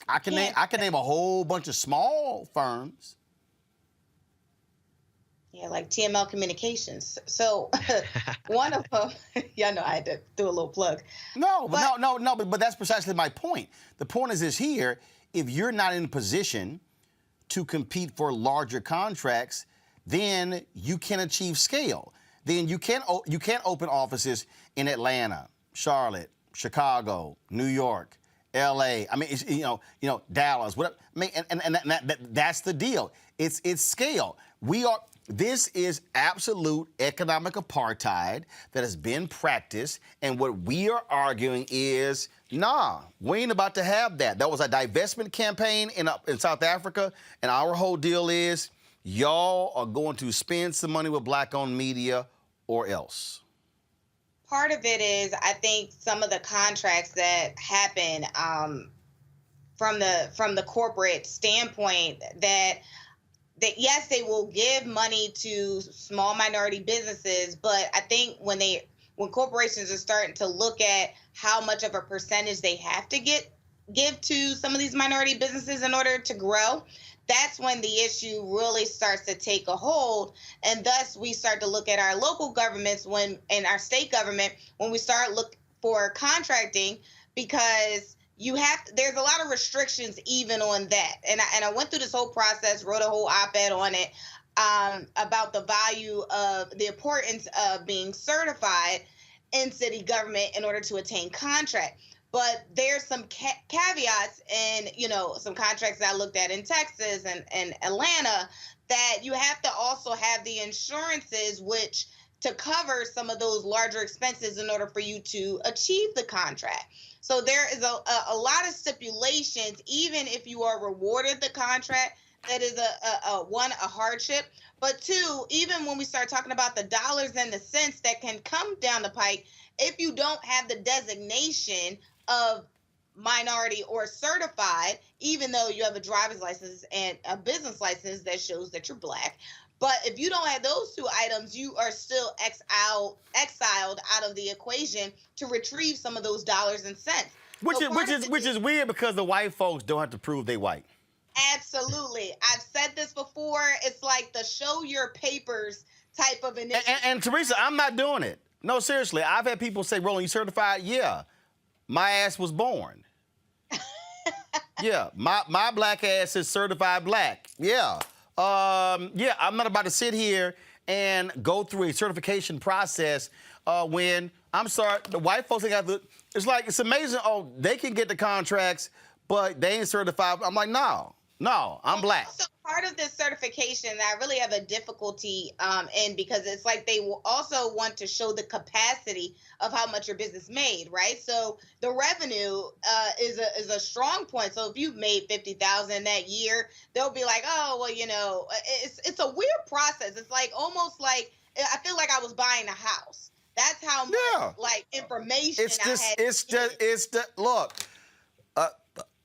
I can name a whole bunch of small firms. Yeah, like TML Communications. So one of them, y'all know I had to do a little plug. But that's precisely my point. The point is this here: if you're not in a position to compete for larger contracts, then you can achieve scale. Then you can't open offices in Atlanta, Charlotte, Chicago, New York, L.A. I mean, it's, Dallas. Whatever. I mean, and that's the deal. It's scale. This is absolute economic apartheid that has been practiced, and what we are arguing is, nah, we ain't about to have that. That was a divestment campaign in South Africa, and our whole deal is, y'all are going to spend some money with black-owned media or else. Part of it is, I think, some of the contracts that happen from the corporate standpoint that yes, they will give money to small minority businesses, but I think when corporations are starting to look at how much of a percentage they have to give to some of these minority businesses in order to grow, that's when the issue really starts to take a hold. And thus we start to look at our local governments and our state government when we start look for contracting, because there's a lot of restrictions even on that. And I went through this whole process, wrote a whole op-ed on it about the value of the importance of being certified in city government in order to attain contract. But there's some caveats and, some contracts that I looked at in Texas and Atlanta that you have to also have the insurances to cover some of those larger expenses in order for you to achieve the contract. So there is a lot of stipulations, even if you are rewarded the contract, that is a hardship. But two, even when we start talking about the dollars and the cents that can come down the pike, if you don't have the designation of minority or certified, even though you have a driver's license and a business license that shows that you're black, but if you don't have those two items, you are still exiled out of the equation to retrieve some of those dollars and cents. Which is weird, because the white folks don't have to prove they white. Absolutely. I've said this before. It's like the show your papers type of initiative. And Teresa, I'm not doing it. No, seriously. I've had people say, Roland, you certified? Yeah. my ass was born. Yeah, my black ass is certified black. Yeah. Yeah, I'm not about to sit here and go through a certification process when, I'm sorry, the white folks ain't got the, it's amazing, oh, they can get the contracts, but they ain't certified. I'm like, no, I'm black. Also, part of this certification that I really have a difficulty in, because it's like they will also want to show the capacity of how much your business made, right? So the revenue is a strong point. So if you've made $50,000 that year, they'll be like, oh, well, you know, it's a weird process. It's like almost like I feel like I was buying a house. That's how much like information Look.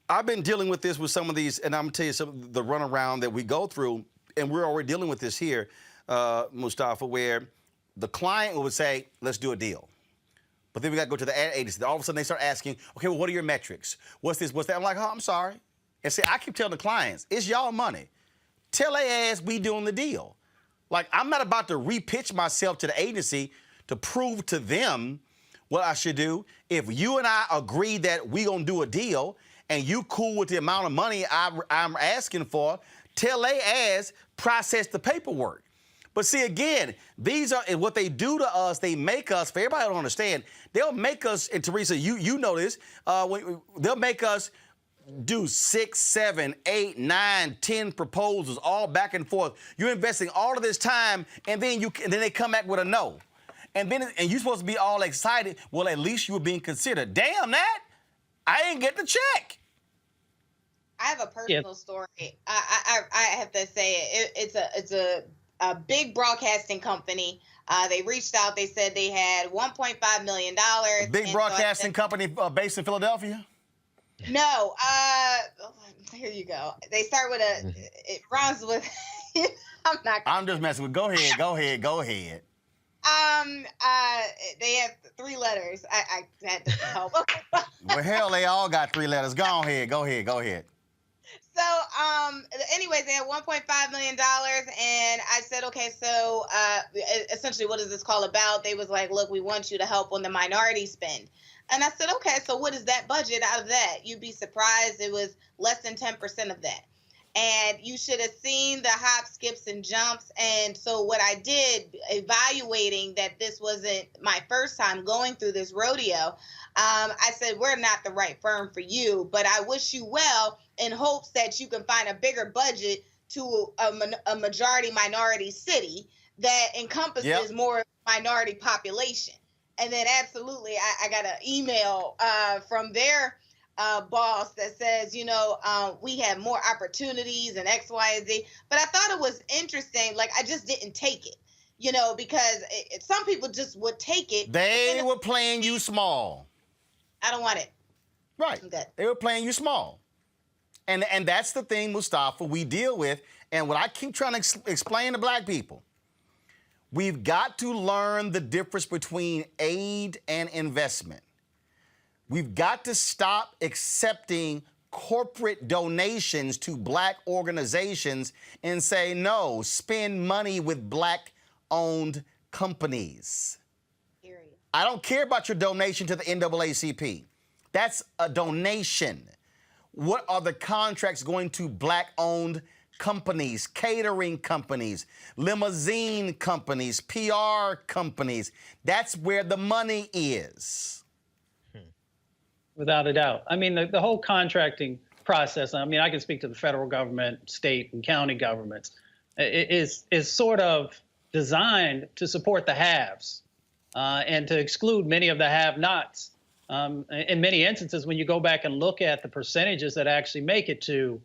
I've been dealing with this with some of these, and I'm gonna tell you some of the runaround that we go through, and we're already dealing with this here, Mustafa, where the client would say, let's do a deal. But then we got to go to the ad agency. All of a sudden they start asking, okay, well, what are your metrics? What's this, what's that? I'm like, oh, I'm sorry. And see, I keep telling the clients, it's y'all money. Tell their ass we doing the deal. Like, I'm not about to repitch myself to the agency to prove to them what I should do. If you and I agree that we gonna do a deal, and you cool with the amount of money I'm asking for, tell they ass process the paperwork. But see, again, these are what they do to us. They make us, for everybody don't understand, they'll make us, and Teresa, you know this, they'll make us do 6, 7, 8, 9, 10 proposals, all back and forth. You're investing all of this time, and then they come back with a no. And you're supposed to be all excited. Well, at least you were being considered. Damn that! I didn't get the check. I have a personal story. I have to say it's a big broadcasting company. They reached out. They said they had $1.5 million. Big broadcasting company based in Philadelphia? No. Here you go. They start with it rhymes with. I'm just messing with. Go ahead. They have 3 letters. I had to help. Well, hell, they all got 3 letters. Go ahead. So, anyways, they had $1.5 million, and I said, okay, so essentially, what is this call about? They was like, look, we want you to help on the minority spend. And I said, okay, so what is that budget out of that? You'd be surprised it was less than 10% of that. And you should have seen the hops, skips, and jumps. And so what I did, evaluating that this wasn't my first time going through this rodeo, I said, we're not the right firm for you, but I wish you well in hopes that you can find a bigger budget to a majority minority city that encompasses more minority population. And then absolutely, I got an email from their boss that says, you know, we have more opportunities and X, Y, and Z. But I thought it was interesting. Like, I just didn't take it, you know, because some people just would take it. They were playing you small. I don't want it. Right. I'm good. They were playing you small. And that's the thing, Mustafa, we deal with. And what I keep trying to explain to black people, we've got to learn the difference between aid and investment. We've got to stop accepting corporate donations to black organizations and say, no, spend money with black-owned companies. Period. I don't care about your donation to the NAACP. That's a donation. What are the contracts going to black-owned companies, catering companies, limousine companies, PR companies? That's where the money is. Without a doubt. I mean, the whole contracting process, I mean, I can speak to the federal government, state and county governments, is sort of designed to support the haves and to exclude many of the have-nots. In many instances, when you go back and look at the percentages that actually make it to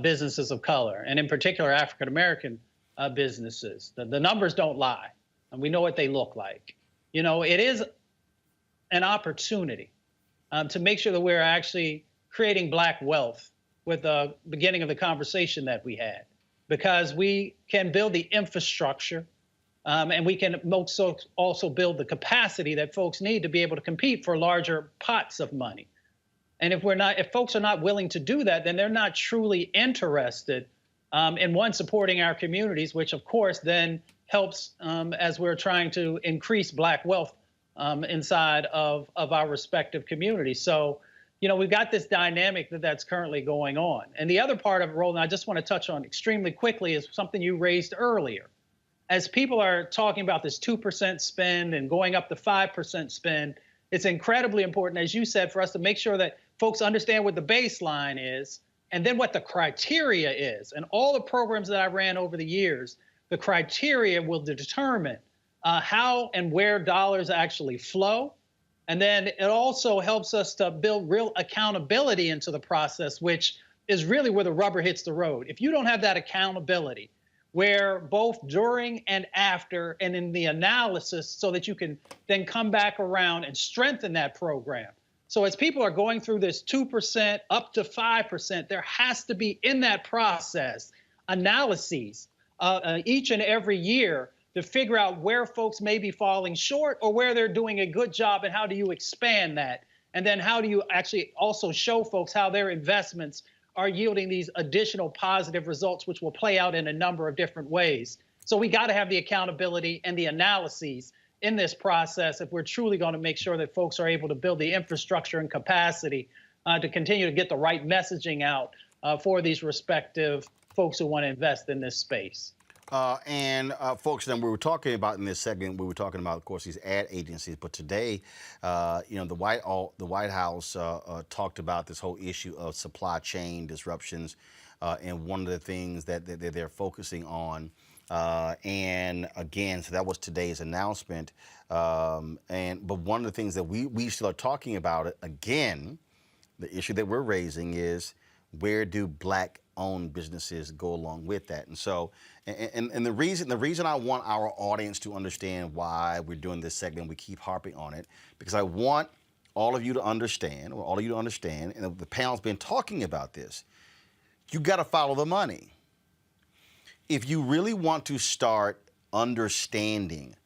businesses of color, and in particular, African-American businesses, the numbers don't lie, and we know what they look like. You know, it is an opportunity to make sure that we're actually creating black wealth with the beginning of the conversation that we had, because we can build the infrastructure and we can also build the capacity that folks need to be able to compete for larger pots of money. And if folks are not willing to do that, then they're not truly interested in supporting our communities, which of course then helps as we're trying to increase black wealth inside of our respective communities. So, we've got this dynamic that's currently going on. And the other part of it, Roland, I just want to touch on extremely quickly is something you raised earlier. As people are talking about this 2% spend and going up to 5% spend, it's incredibly important, as you said, for us to make sure that folks understand what the baseline is and then what the criteria is. And all the programs that I ran over the years, the criteria will determine how and where dollars actually flow. And then it also helps us to build real accountability into the process, which is really where the rubber hits the road. If you don't have that accountability, where both during and after and in the analysis, so that you can then come back around and strengthen that program. So as people are going through this 2% up to 5%, there has to be in that process analyses each and every year to figure out where folks may be falling short or where they're doing a good job, and how do you expand that? And then how do you actually also show folks how their investments are yielding these additional positive results, which will play out in a number of different ways. So we got to have the accountability and the analyses in this process if we're truly going to make sure that folks are able to build the infrastructure and capacity to continue to get the right messaging out for these respective folks who want to invest in this space. Folks, then we were talking about in this segment, we were talking about, of course, these ad agencies. But today, the White House talked about this whole issue of supply chain disruptions, and one of the things that they're focusing on. And again, so that was today's announcement. But one of the things that we still are talking about it again, the issue that we're raising is, where do Black-owned businesses go along with that? And so, and the reason I want our audience to understand why we're doing this segment, we keep harping on it, because I want all of you to understand, and the panel's been talking about this, you got to follow the money. If you really want to start understanding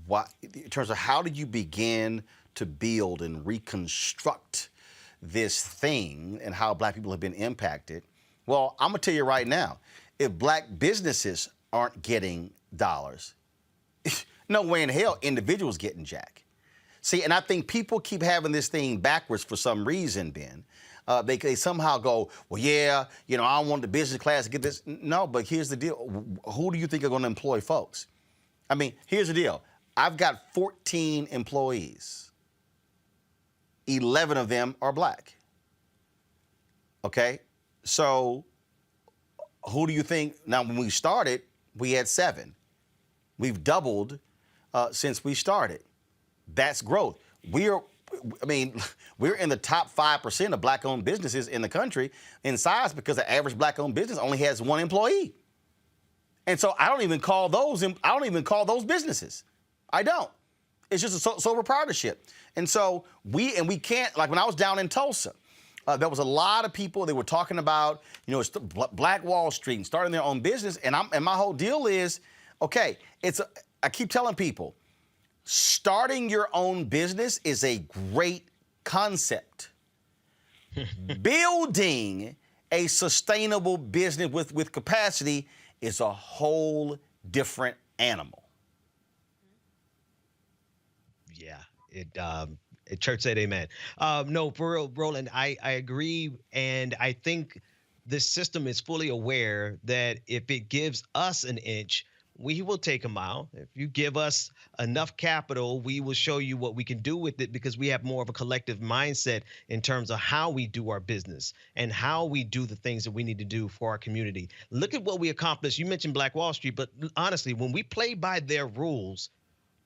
what, in terms of how did you begin to build and reconstruct this thing and how Black people have been impacted, well, I'm gonna tell you right now, if Black businesses aren't getting dollars, no way in hell individuals getting jack. See, and I think people keep having this thing backwards for some reason, Ben. They somehow go, well, yeah, I don't want the business class to get this. No, but here's the deal. Who do you think are gonna employ folks? I mean, here's the deal. I've got 14 employees. 11 of them are Black. Okay? So who do you think? Now, when we started, we had 7. We've doubled since we started. That's growth. We're in the top 5% of Black-owned businesses in the country in size, because the average Black-owned business only has 1 employee. And so I don't even call those businesses. I don't. It's just a sole proprietorship. And so we can't, like when I was down in Tulsa, there was a lot of people, they were talking about, it's Black Wall Street and starting their own business. And my whole deal is, okay, I keep telling people, starting your own business is a great concept. Building a sustainable business with capacity is a whole different animal. Yeah, church said amen. No, for real, Roland, I agree. And I think this system is fully aware that if it gives us an inch, we will take a mile. If you give us enough capital, we will show you what we can do with it, because we have more of a collective mindset in terms of how we do our business and how we do the things that we need to do for our community. Look at what we accomplished. You mentioned Black Wall Street, but honestly, when we play by their rules,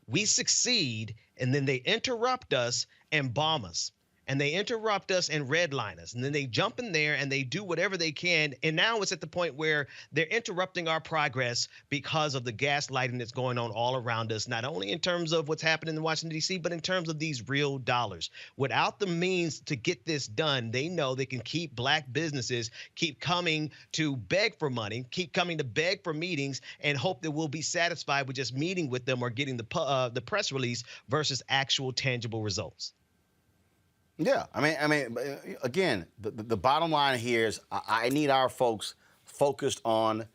we succeed, and then they interrupt us and bomb us. And they interrupt us and redline us. And then they jump in there and they do whatever they can. And now it's at the point where they're interrupting our progress because of the gaslighting that's going on all around us, not only in terms of what's happening in Washington, D.C., but in terms of these real dollars. Without the means to get this done, they know they can keep Black businesses keep coming to beg for money, keep coming to beg for meetings, and hope that we'll be satisfied with just meeting with them or getting the press release versus actual tangible results. Yeah, I mean, again, the bottom line here is I need our folks focused on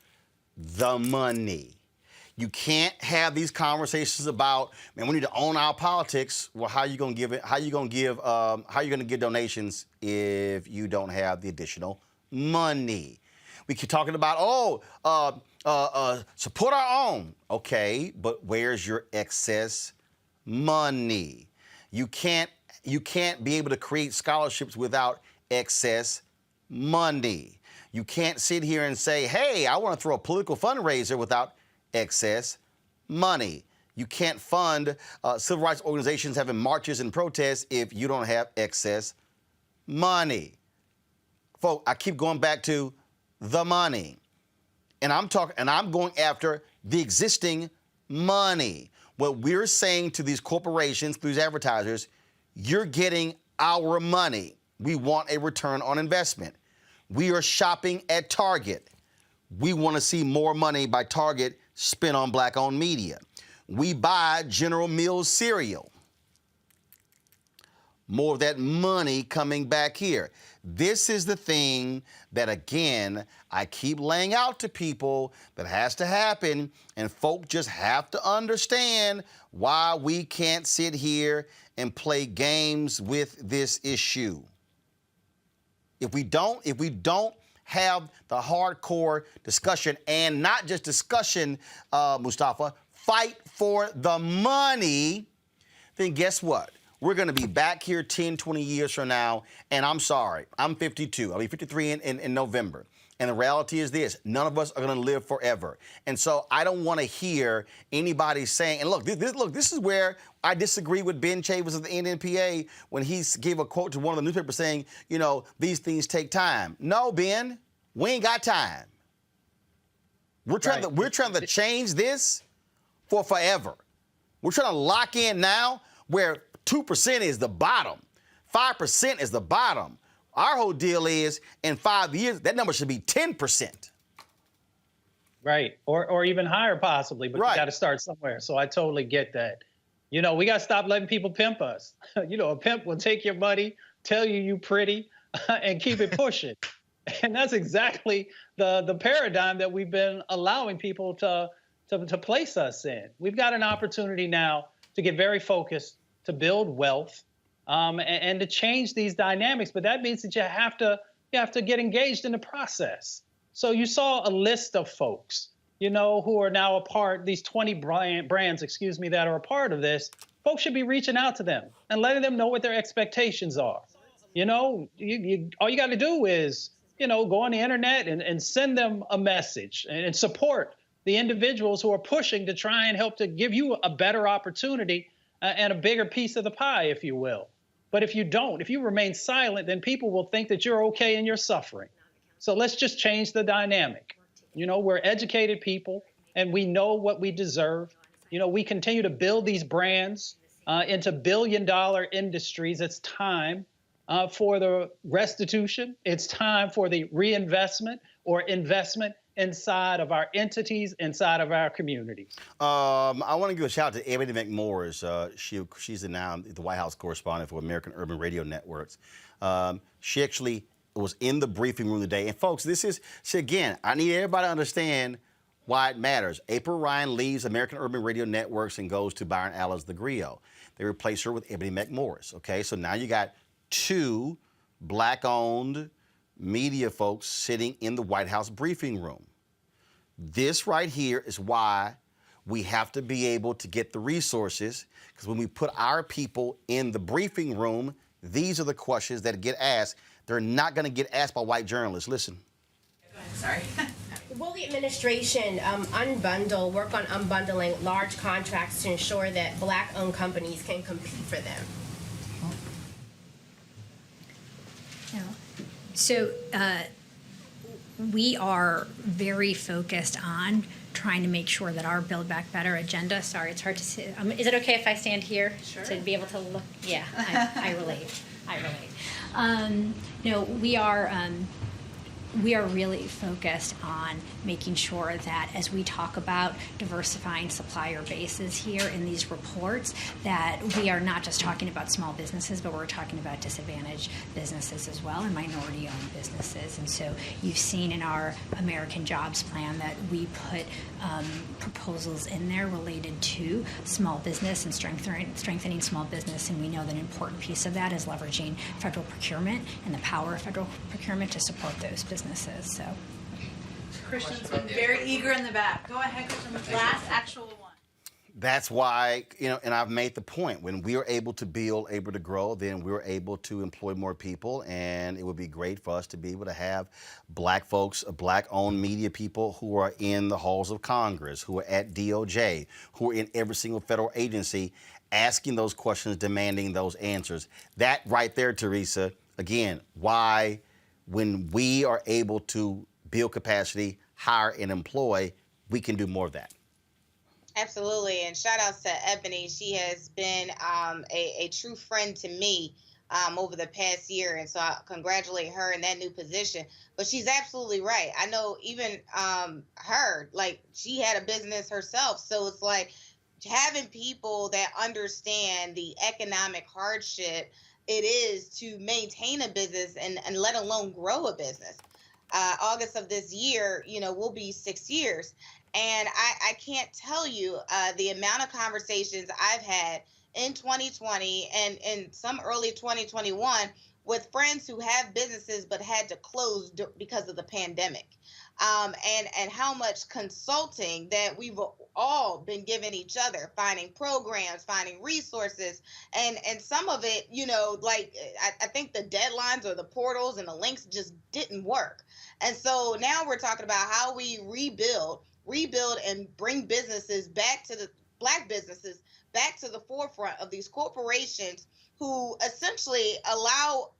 the money. You can't have these conversations about, man, we need to own our politics. Well, how are you going to give it? How are you going to give? How are you going to give donations if you don't have the additional money? We keep talking about, support our own. Okay, but where's your excess money? You can't be able to create scholarships without excess money. You can't sit here and say, hey, I want to throw a political fundraiser without excess money. You can't fund civil rights organizations having marches and protests if you don't have excess money. Folks, I keep going back to the money. And I'm going after the existing money. What we're saying to these corporations, these advertisers, you're getting our money. We want a return on investment. We are shopping at Target. We want to see more money by Target spent on Black-owned media. We buy General Mills cereal. More of that money coming back here. This is the thing that, again, I keep laying out to people that has to happen, and folk just have to understand why we can't sit here and play games with this issue. If we don't have the hardcore discussion, and not just discussion, Mustafa, fight for the money, then guess what? We're going to be back here 10, 20 years from now, and I'm sorry, I'm 52. I'll be 53 in November. And the reality is this, none of us are going to live forever. And so I don't want to hear anybody saying, and look, this is where I disagree with Ben Chavez of the NNPA when he gave a quote to one of the newspapers saying, you know, these things take time. No, Ben, we ain't got time. We're trying to change this for forever. We're trying to lock in now where 2% is the bottom, 5% is the bottom. Our whole deal is, in 5 years, that number should be 10%. Right, or even higher possibly, but you got to start somewhere. So I totally get that. You know, we got to stop letting people pimp us. You know, a pimp will take your money, tell you pretty, and keep it pushing. And that's exactly the paradigm that we've been allowing people to place us in. We've got an opportunity now to get very focused, to build wealth, and to change these dynamics. But that means that you have to get engaged in the process. So you saw a list of folks, you know, who are now a part, these 20 brands, that are a part of this. Folks should be reaching out to them and letting them know what their expectations are. You know, all you got to do is, you know, go on the internet and send them a message and support the individuals who are pushing to try and help to give you a better opportunity and a bigger piece of the pie, if you will. But if you remain silent, then people will think that you're okay and you're suffering. So let's just change the dynamic. You know, we're educated people and we know what we deserve. You know, we continue to build these brands into billion-dollar industries. It's time for the restitution. It's time for the reinvestment or investment inside of our entities, inside of our communities. I want to give a shout out to Ebony McMorris. She's now the White House correspondent for American Urban Radio Networks. She actually was in the briefing room today. And folks, again, I need everybody to understand why it matters. April Ryan leaves American Urban Radio Networks and goes to Byron Allen's The Griot. They replace her with Ebony McMorris, okay? So now you got two Black-owned media folks sitting in the White House briefing room. This right here is why we have to be able to get the resources, because when we put our people in the briefing room, these are the questions that get asked. They're not going to get asked by white journalists. Listen. Sorry. Will the administration work on unbundling large contracts to ensure that Black-owned companies can compete for them? So we are very focused on trying to make sure that our Build Back Better agenda, sorry, it's hard to see. Is it okay if I stand here to be able to look? Yeah, I relate. We are we are really focused on making sure that as we talk about diversifying supplier bases here in these reports, that we are not just talking about small businesses, but we're talking about disadvantaged businesses as well and minority-owned businesses. And so you've seen in our American Jobs Plan that we put proposals in there related to small business and strengthening small business, and we know that an important piece of that is leveraging federal procurement and the power of federal procurement to support those businesses. So, Christian's been very eager in the back. Go ahead, Christian. Last actual one. That's why, and I've made the point, when we are able to build, able to grow, then we're able to employ more people, and it would be great for us to be able to have black folks, black-owned media people who are in the halls of Congress, who are at DOJ, who are in every single federal agency, asking those questions, demanding those answers. That right there, Teresa, again, why when we are able to build capacity, hire and employ, we can do more of that. Absolutely. And shout outs to Ebony. She has been a true friend to me over the past year. And so I congratulate her in that new position. But she's absolutely right. I know even her, like, she had a business herself. So it's like having people that understand the economic hardship it is to maintain a business and let alone grow a business. August of this year, will be 6 years. And I can't tell you the amount of conversations I've had in 2020 and some early 2021 with friends who have businesses but had to close because of the pandemic. And how much consulting that we've all been giving each other, finding programs, finding resources, and some of it, like I think the deadlines or the portals and the links just didn't work. And so now we're talking about how we rebuild and bring businesses back to the black businesses back to the forefront of these corporations who essentially allow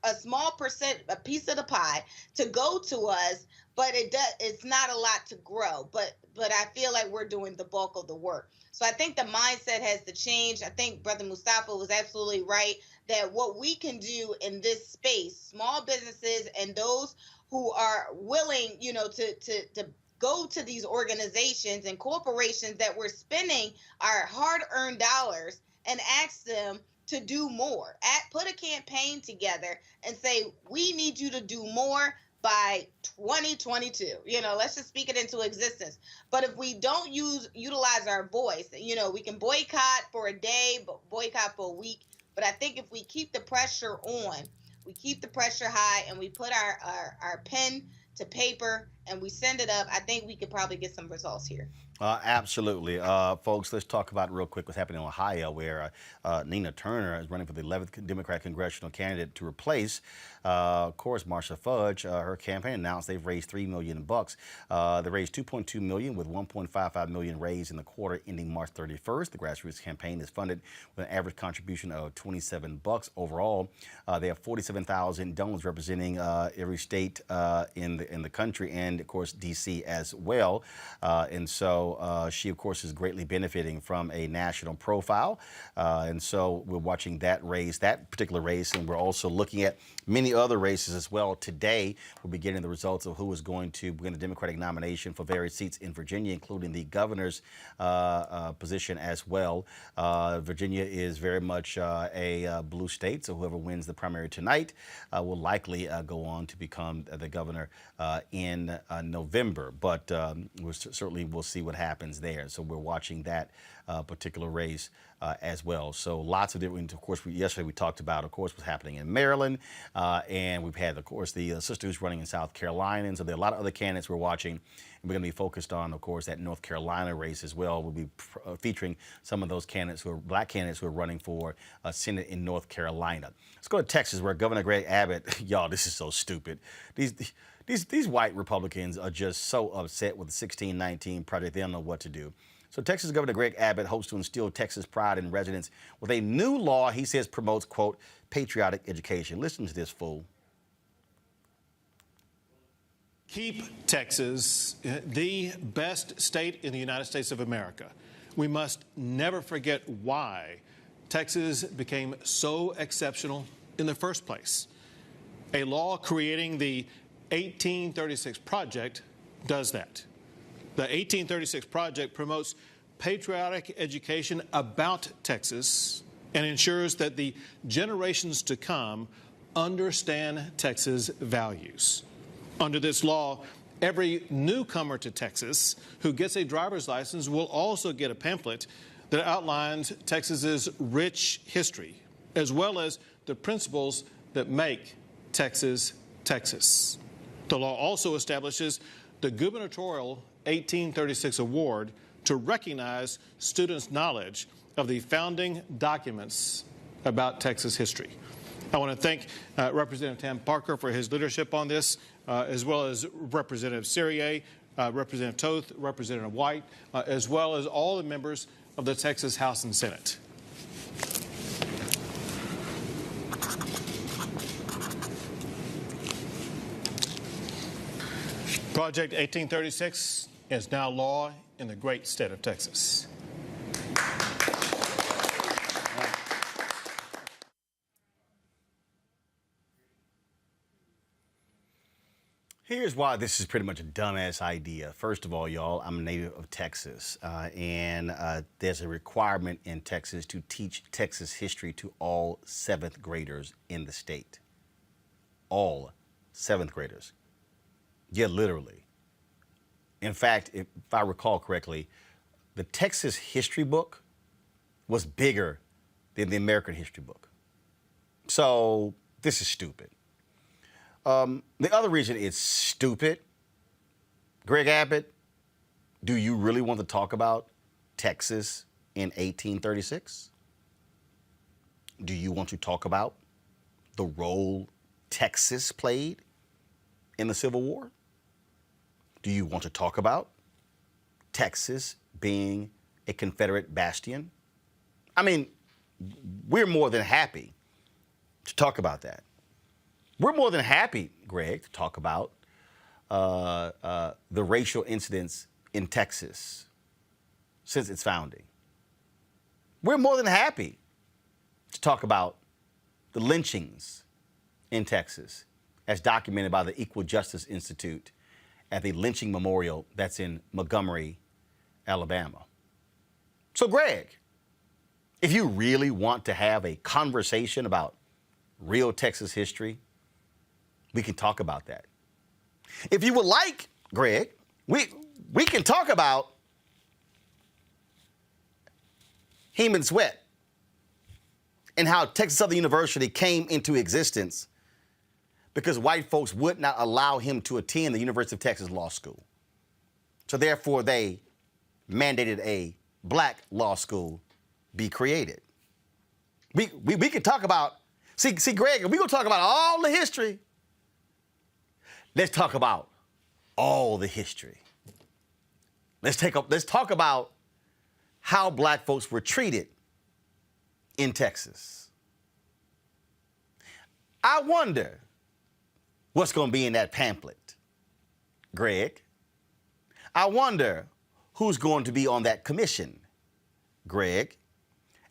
a small percent, a piece of the pie to go to us, but it's not a lot to grow. But I feel like we're doing the bulk of the work. So I think the mindset has to change. I think Brother Mustafa was absolutely right that what we can do in this space, small businesses and those who are willing, to go to these organizations and corporations that we're spending our hard-earned dollars and ask them to do more. Put a campaign together and say, we need you to do more by 2022. Let's just speak it into existence. But if we don't utilize our voice, we can boycott for a day, boycott for a week. But I think if we keep the pressure on, we keep the pressure high, and we put our pen to paper and we send it up, I think we could probably get some results here. Absolutely. Folks, let's talk about real quick what's happening in Ohio, where Nina Turner is running for the 11th Democratic congressional candidate to replace, of course, Marcia Fudge. Her campaign announced they've raised $3 million. They raised $2.2 million with $1.55 million raised in the quarter ending March 31st. The grassroots campaign is funded with an average contribution of $27 overall. They have 47,000 donors representing every state in the country, and of course D.C. as well. And so she, of course, is greatly benefiting from a national profile. And so we're watching that particular race, and we're also looking at many other races as well. Today, we'll be getting the results of who is going to win the Democratic nomination for various seats in Virginia, including the governor's position as well. Virginia is very much a blue state, so whoever wins the primary tonight will likely go on to become the governor in November. But we'll see what happens there. So we're watching that particular race as well. So lots of different, of course, yesterday we talked about, of course, what's happening in Maryland. And we've had, of course, the sister who's running in South Carolina. And so there are a lot of other candidates we're watching. And we're going to be focused on, of course, that North Carolina race as well. We'll be featuring some of those candidates who are black candidates who are running for Senate in North Carolina. Let's go to Texas, where Governor Greg Abbott, y'all, this is so stupid. These white Republicans are just so upset with the 1619 project. They don't know what to do. So Texas Governor Greg Abbott hopes to instill Texas pride in residents with a new law he says promotes, quote, patriotic education. Listen to this fool. Keep Texas the best state in the United States of America. We must never forget why Texas became so exceptional in the first place. A law creating the 1836 Project does that. The 1836 Project promotes patriotic education about Texas and ensures that the generations to come understand Texas values. Under this law, every newcomer to Texas who gets a driver's license will also get a pamphlet that outlines Texas's rich history, as well as the principles that make Texas, Texas. The law also establishes the gubernatorial 1836 award to recognize students' knowledge of the founding documents about Texas history. I want to thank Representative Tam Parker for his leadership on this, as well as Representative Serrier, Representative Toth, Representative White, as well as all the members of the Texas House and Senate. Project 1836 is now law in the great state of Texas. Here's why this is pretty much a dumbass idea. First of all, y'all, I'm a native of Texas, and there's a requirement in Texas to teach Texas history to all 7th graders in the state. All 7th graders. Yeah, literally. In fact, if I recall correctly, the Texas history book was bigger than the American history book. So this is stupid. The other reason it's stupid, Greg Abbott, do you really want to talk about Texas in 1836? Do you want to talk about the role Texas played in the Civil War? Do you want to talk about Texas being a Confederate bastion? I mean, we're more than happy to talk about that. We're more than happy, Greg, to talk about the racial incidents in Texas since its founding. We're more than happy to talk about the lynchings in Texas as documented by the Equal Justice Institute at the lynching memorial that's in Montgomery, Alabama. So, Greg, if you really want to have a conversation about real Texas history, we can talk about that. If you would like, Greg, we can talk about Heman Sweat and how Texas Southern University came into existence because white folks would not allow him to attend the University of Texas Law School. So therefore, they mandated a black law school be created. We can talk about, see, Greg, if we're going to talk about all the history, let's talk about all the history. Let's talk about how black folks were treated in Texas. I wonder what's going to be in that pamphlet, Greg. I wonder who's going to be on that commission, Greg.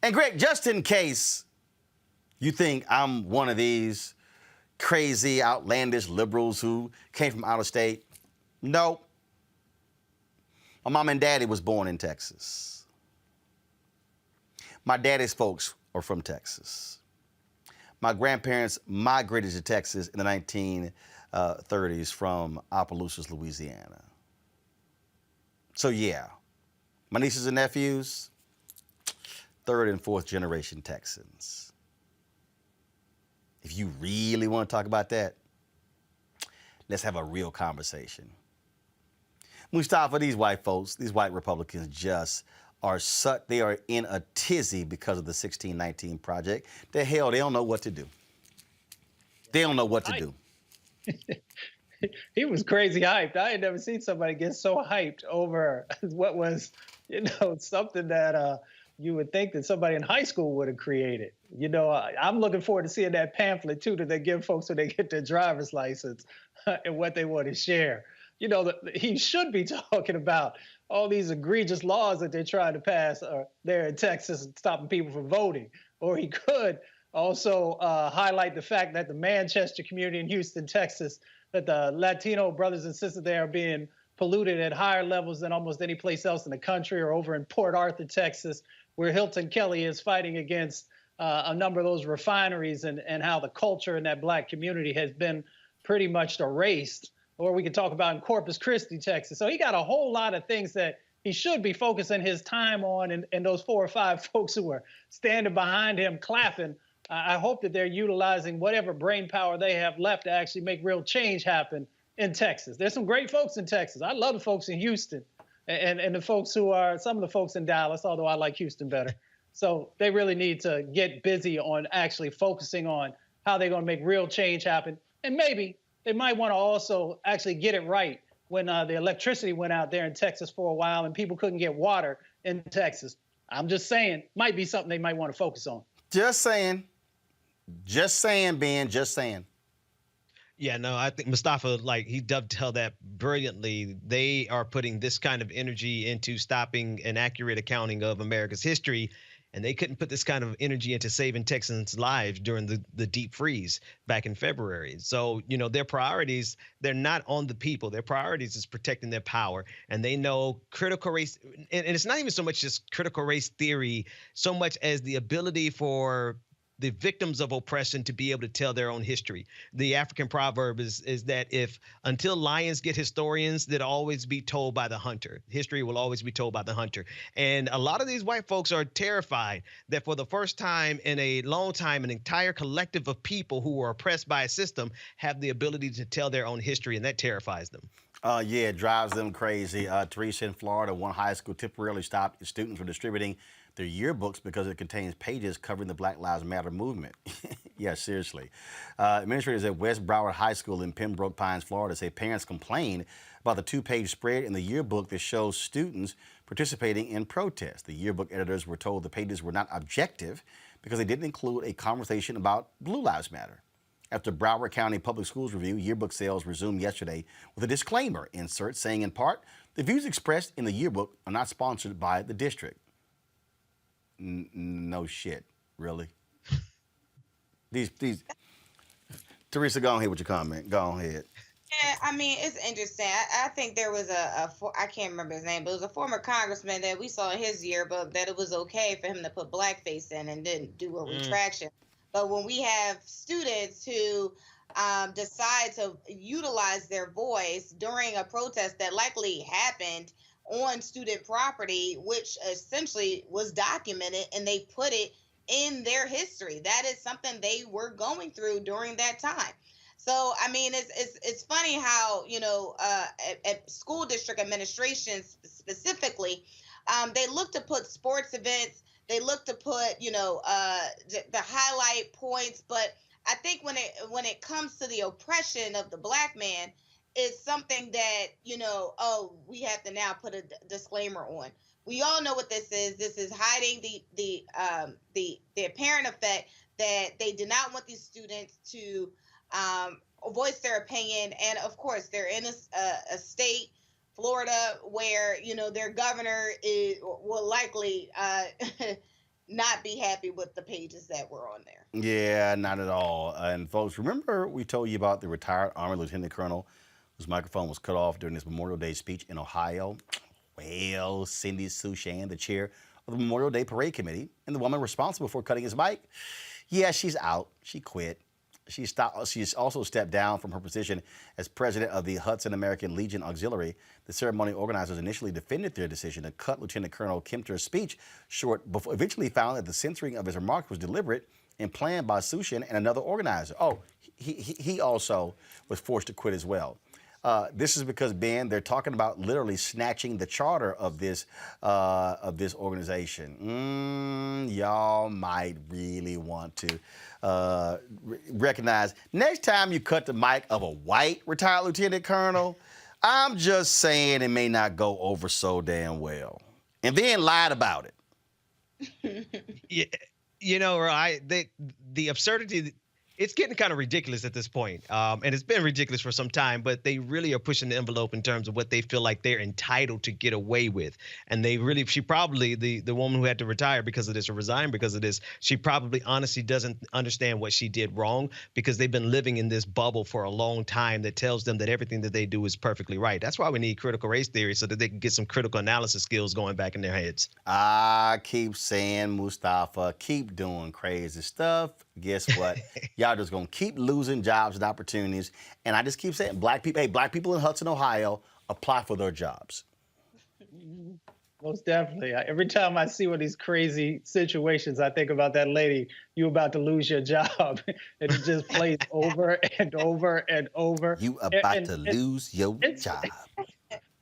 And Greg, just in case you think I'm one of these crazy, outlandish liberals who came from out of state, no. My mom and daddy was born in Texas. My daddy's folks are from Texas. My grandparents migrated to Texas in the 1930s from Opelousas, Louisiana. So yeah, my nieces and nephews, 3rd and 4th generation Texans. If you really want to talk about that, let's have a real conversation. Mustafa, these white folks, these white Republicans just are they are in a tizzy because of the 1619 Project. The hell, they don't know what to do. They don't know what to do. He was crazy hyped. I had never seen somebody get so hyped over what was, something that you would think that somebody in high school would have created. I'm looking forward to seeing that pamphlet, too, that they give folks when they get their driver's license and what they want to share. He should be talking about all these egregious laws that they're trying to pass there in Texas, stopping people from voting. Or he could also highlight the fact that the Manchester community in Houston, Texas, that the Latino brothers and sisters there are being polluted at higher levels than almost any place else in the country, or over in Port Arthur, Texas, where Hilton Kelly is fighting against a number of those refineries, and how the culture in that black community has been pretty much erased. Or we can talk about in Corpus Christi, Texas. So he got a whole lot of things that he should be focusing his time on, and those 4 or 5 folks who are standing behind him clapping, I hope that they're utilizing whatever brain power they have left to actually make real change happen in Texas. There's some great folks in Texas. I love the folks in Houston and the folks who are, some of the folks in Dallas, although I like Houston better. So they really need to get busy on actually focusing on how they're going to make real change happen. And maybe they might want to also actually get it right when the electricity went out there in Texas for a while and people couldn't get water in Texas. I'm just saying, might be something they might want to focus on. Just saying. Just saying, Ben, just saying. Yeah, no, I think Mustafa, like, he dovetailed that brilliantly. They are putting this kind of energy into stopping an accurate accounting of America's history, and they couldn't put this kind of energy into saving Texans' lives during the deep freeze back in February. So, you know, their priorities, they're not on the people. Their priorities is protecting their power, and they know critical race, and it's not even so much just critical race theory, so much as the ability for the victims of oppression to be able to tell their own history. The African proverb is that if until lions get historians, they'll always be told by the hunter. History will always be told by the hunter. And a lot of these white folks are terrified that for the first time in a long time, an entire collective of people who were oppressed by a system have the ability to tell their own history, and that terrifies them. Yeah, it drives them crazy. Teresa, in Florida, one high school temporarily stopped its students from distributing their yearbooks because it contains pages covering the Black Lives Matter movement. Yeah, seriously. Administrators at West Broward High School in Pembroke Pines, Florida, say parents complained about the 2-page spread in the yearbook that shows students participating in protests. The yearbook editors were told the pages were not objective because they didn't include a conversation about Blue Lives Matter. After Broward County Public Schools review, yearbook sales resumed yesterday with a disclaimer insert saying, in part, the views expressed in the yearbook are not sponsored by the district. No shit, really. These. Teresa, go ahead with your comment. Go ahead. Yeah, I mean, it's interesting. I think there was I can't remember his name, but it was a former congressman that we saw in his yearbook that it was okay for him to put blackface in and didn't do a retraction. But when we have students who decide to utilize their voice during a protest that likely happened on student property, which essentially was documented, and they put it in their history, that is something they were going through during that time. So, I mean, it's funny how, you know, at school district administrations specifically, they look to put sports events, they look to put, you know, the highlight points. But I think when it comes to the oppression of the black man, it's something that, you know, we have to now put a disclaimer on. We all know what this is. This is hiding the apparent effect that they did not want these students to voice their opinion. And of course, they're in a state, Florida, where, you know, their governor will likely not be happy with the pages that were on there. Yeah, not at all. And folks, remember we told you about the retired Army Lieutenant Colonel whose microphone was cut off during his Memorial Day speech in Ohio? Well, Cindy Sushan, the chair of the Memorial Day Parade Committee, and the woman responsible for cutting his mic, yeah, she's out. She quit. She's also stepped down from her position as president of the Hudson American Legion Auxiliary. The ceremony organizers initially defended their decision to cut Lieutenant Colonel Kempter's speech short, before eventually found that the censoring of his remarks was deliberate and planned by Sushan and another organizer. Oh, he also was forced to quit as well. This is because, Ben, they're talking about literally snatching the charter of this organization. Y'all might really want to recognize next time you cut the mic of a white retired lieutenant colonel, I'm just saying it may not go over so damn well. And then lied about it. Yeah, you know, the absurdity It's getting kind of ridiculous at this point. And it's been ridiculous for some time, but they really are pushing the envelope in terms of what they feel like they're entitled to get away with. And she probably, the woman who had to retire because of this or resign because of this, she probably honestly doesn't understand what she did wrong because they've been living in this bubble for a long time that tells them that everything that they do is perfectly right. That's why we need critical race theory so that they can get some critical analysis skills going back in their heads. I keep saying, Mustafa, keep doing crazy stuff. Guess what? Y'all just gonna keep losing jobs and opportunities. And I just keep saying, black people in Hudson, Ohio, apply for their jobs. Most definitely. Every time I see one of these crazy situations, I think about that lady, you about to lose your job. And it just plays over and over and over. You about to lose your job.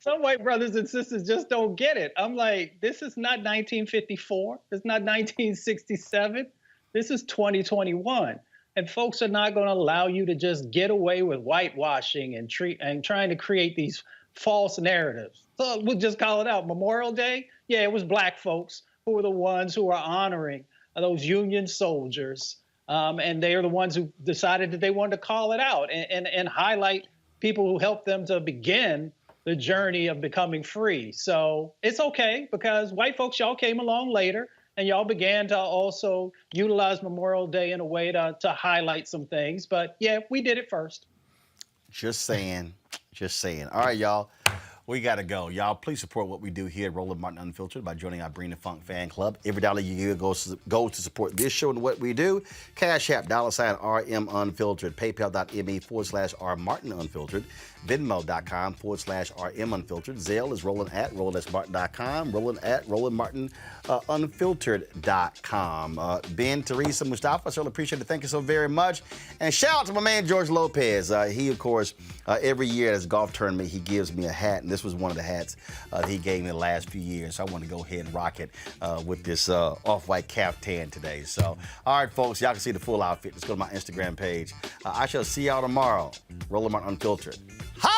Some white brothers and sisters just don't get it. I'm like, this is not 1954. It's not 1967. This is 2021. And folks are not going to allow you to just get away with whitewashing and trying to create these false narratives. So we'll just call it out. Memorial Day, yeah, it was black folks who were the ones who were honoring those Union soldiers. And they are the ones who decided that they wanted to call it out and highlight people who helped them to begin the journey of becoming free. So it's okay because white folks, y'all came along later. And y'all began to also utilize Memorial Day in a way to highlight some things. But yeah, we did it first. Just saying. All right, y'all. We got to go. Y'all, please support what we do here at Roland Martin Unfiltered by joining our Bring the Funk fan club. Every dollar you give goes to support this show and what we do. Cash App, $RM Unfiltered, PayPal.me/R Martin Unfiltered, Venmo.com/RM Unfiltered. Zelle is Roland@RolandSMartin.com, Roland@RolandMartinUnfiltered.com. Ben, Teresa, Mustafa, I certainly appreciate it. Thank you so very much. And shout out to my man, George Lopez. He, of course, every year at his golf tournament, he gives me a hat. And this was one of the hats that he gave me the last few years. So I want to go ahead and rock it with this off-white caftan today. So, all right, folks, y'all can see the full outfit. Just go to my Instagram page. I shall see y'all tomorrow. Roland Martin Unfiltered. Hi!